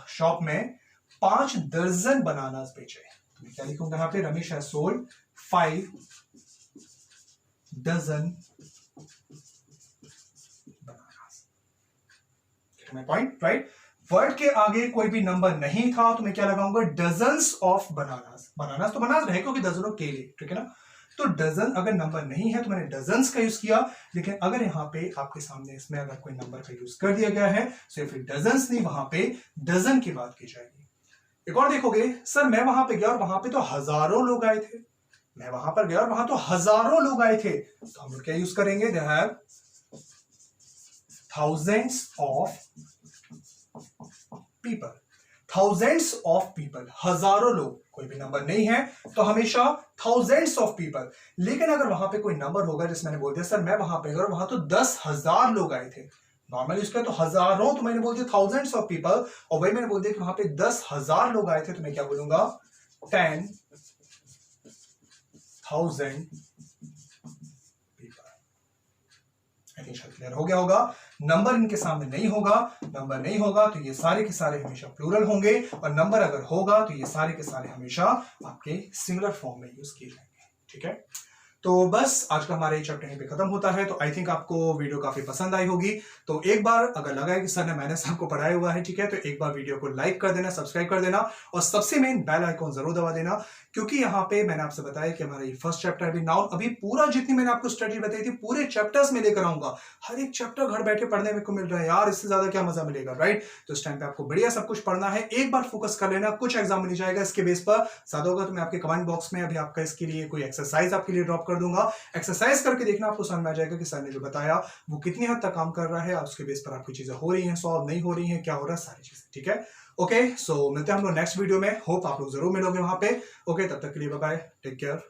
शॉप में 5 दर्जन बनानास बेचे तो मैं क्या लिखूंगा यहाँ पे, Ramesh has sold 5 dozen bananas. My point, right. Word के आगे कोई भी नंबर नहीं था तो मैं क्या लगाऊंगा, डजन्स ऑफ बनानास। बनानास तो बनानास रहे क्योंकि दर्जनों केले, ठीक है ना। तो डजन अगर नंबर नहीं है तो मैंने डजन्स का यूज किया, लेकिन अगर यहाँ पे आपके सामने इसमें अगर कोई नंबर का यूज कर दिया गया है तो फिर डजन्स नहीं, वहां पे डजन की बात की जाएगी। एक और देखोगे, सर मैं वहां पे गया और वहां पे तो हजारों लोग आए थे, मैं वहां पर गया और वहां तो हजारों लोग आए थे, तो हम लोग क्या यूज करेंगे, they have thousands of people. Thousands of people, हजारों लोग, कोई भी नंबर नहीं है तो हमेशा थाउजेंड्स ऑफ पीपल। लेकिन अगर वहां पे कोई नंबर होगा, जैसे मैंने बोल दिया सर मैं वहां पे गया और वहां तो 10,000 लोग आए थे, नॉर्मली उसका तो हजारों, तो मैंने बोल दिया थाउजेंड्स ऑफ पीपल, और वही मैंने बोल दिया कि वहां पे 10,000 लोग आए थे, तो मैं क्या बोलूंगा, 10,000 पीपल। आई थिंक शायद क्लियर हो गया होगा। नंबर इनके सामने नहीं होगा, नंबर नहीं होगा तो ये सारे के सारे हमेशा प्लूरल होंगे, और नंबर अगर होगा तो ये सारे के सारे हमेशा आपके सिंगुलर फॉर्म में यूज किए जाएंगे। ठीक है, तो बस आज का हमारा ये चैप्टर यहीं पे खत्म होता है। तो आई थिंक आपको वीडियो काफी पसंद आई होगी। तो एक बार अगर लगा है कि सर ने मैंने सबको पढ़ाया हुआ है, ठीक है, तो एक बार वीडियो को लाइक कर देना, सब्सक्राइब कर देना, और सबसे मेन बेल आइकॉन जरूर दबा देना, क्योंकि यहाँ पे मैंने आपसे बताया कि हमारा ये फर्स्ट चैप्टर अभी नाउन, अभी पूरा जितनी मैंने आपको स्टडी बताई थी पूरे चैप्टर्स में लेकर आऊंगा। हर एक चैप्टर घर बैठे पढ़ने में को मिल रहा है यार, इससे ज्यादा क्या मजा मिलेगा, राइट। तो इस टाइम पे आपको बढ़िया सब कुछ पढ़ना है, एक बार फोकस कर लेना, कुछ एग्जाम मिल जाएगा इसके बेस पर। ज्यादा होगा तो मैं आपके कमेंट बॉक्स में अभी आपका इसके लिए कोई एक्सरसाइज आपके लिए ड्रॉप कर दूंगा, एक्सरसाइज करके देखना, आपको समझ में आ जाएगा कि सर ने जो बताया वो कितनी हद तक काम कर रहा है, उसके बेस पर आपकी चीजें हो रही हैं, सॉल्व नहीं हो रही हैं, क्या हो रहा है, सारी चीजें। ठीक है, ओके, सो मिलते हैं हम लोग नेक्स्ट वीडियो में, होप आप लोग जरूर मिलोगे वहां पे। ओके, तब तक के लिए बाय बाय, टेक केयर।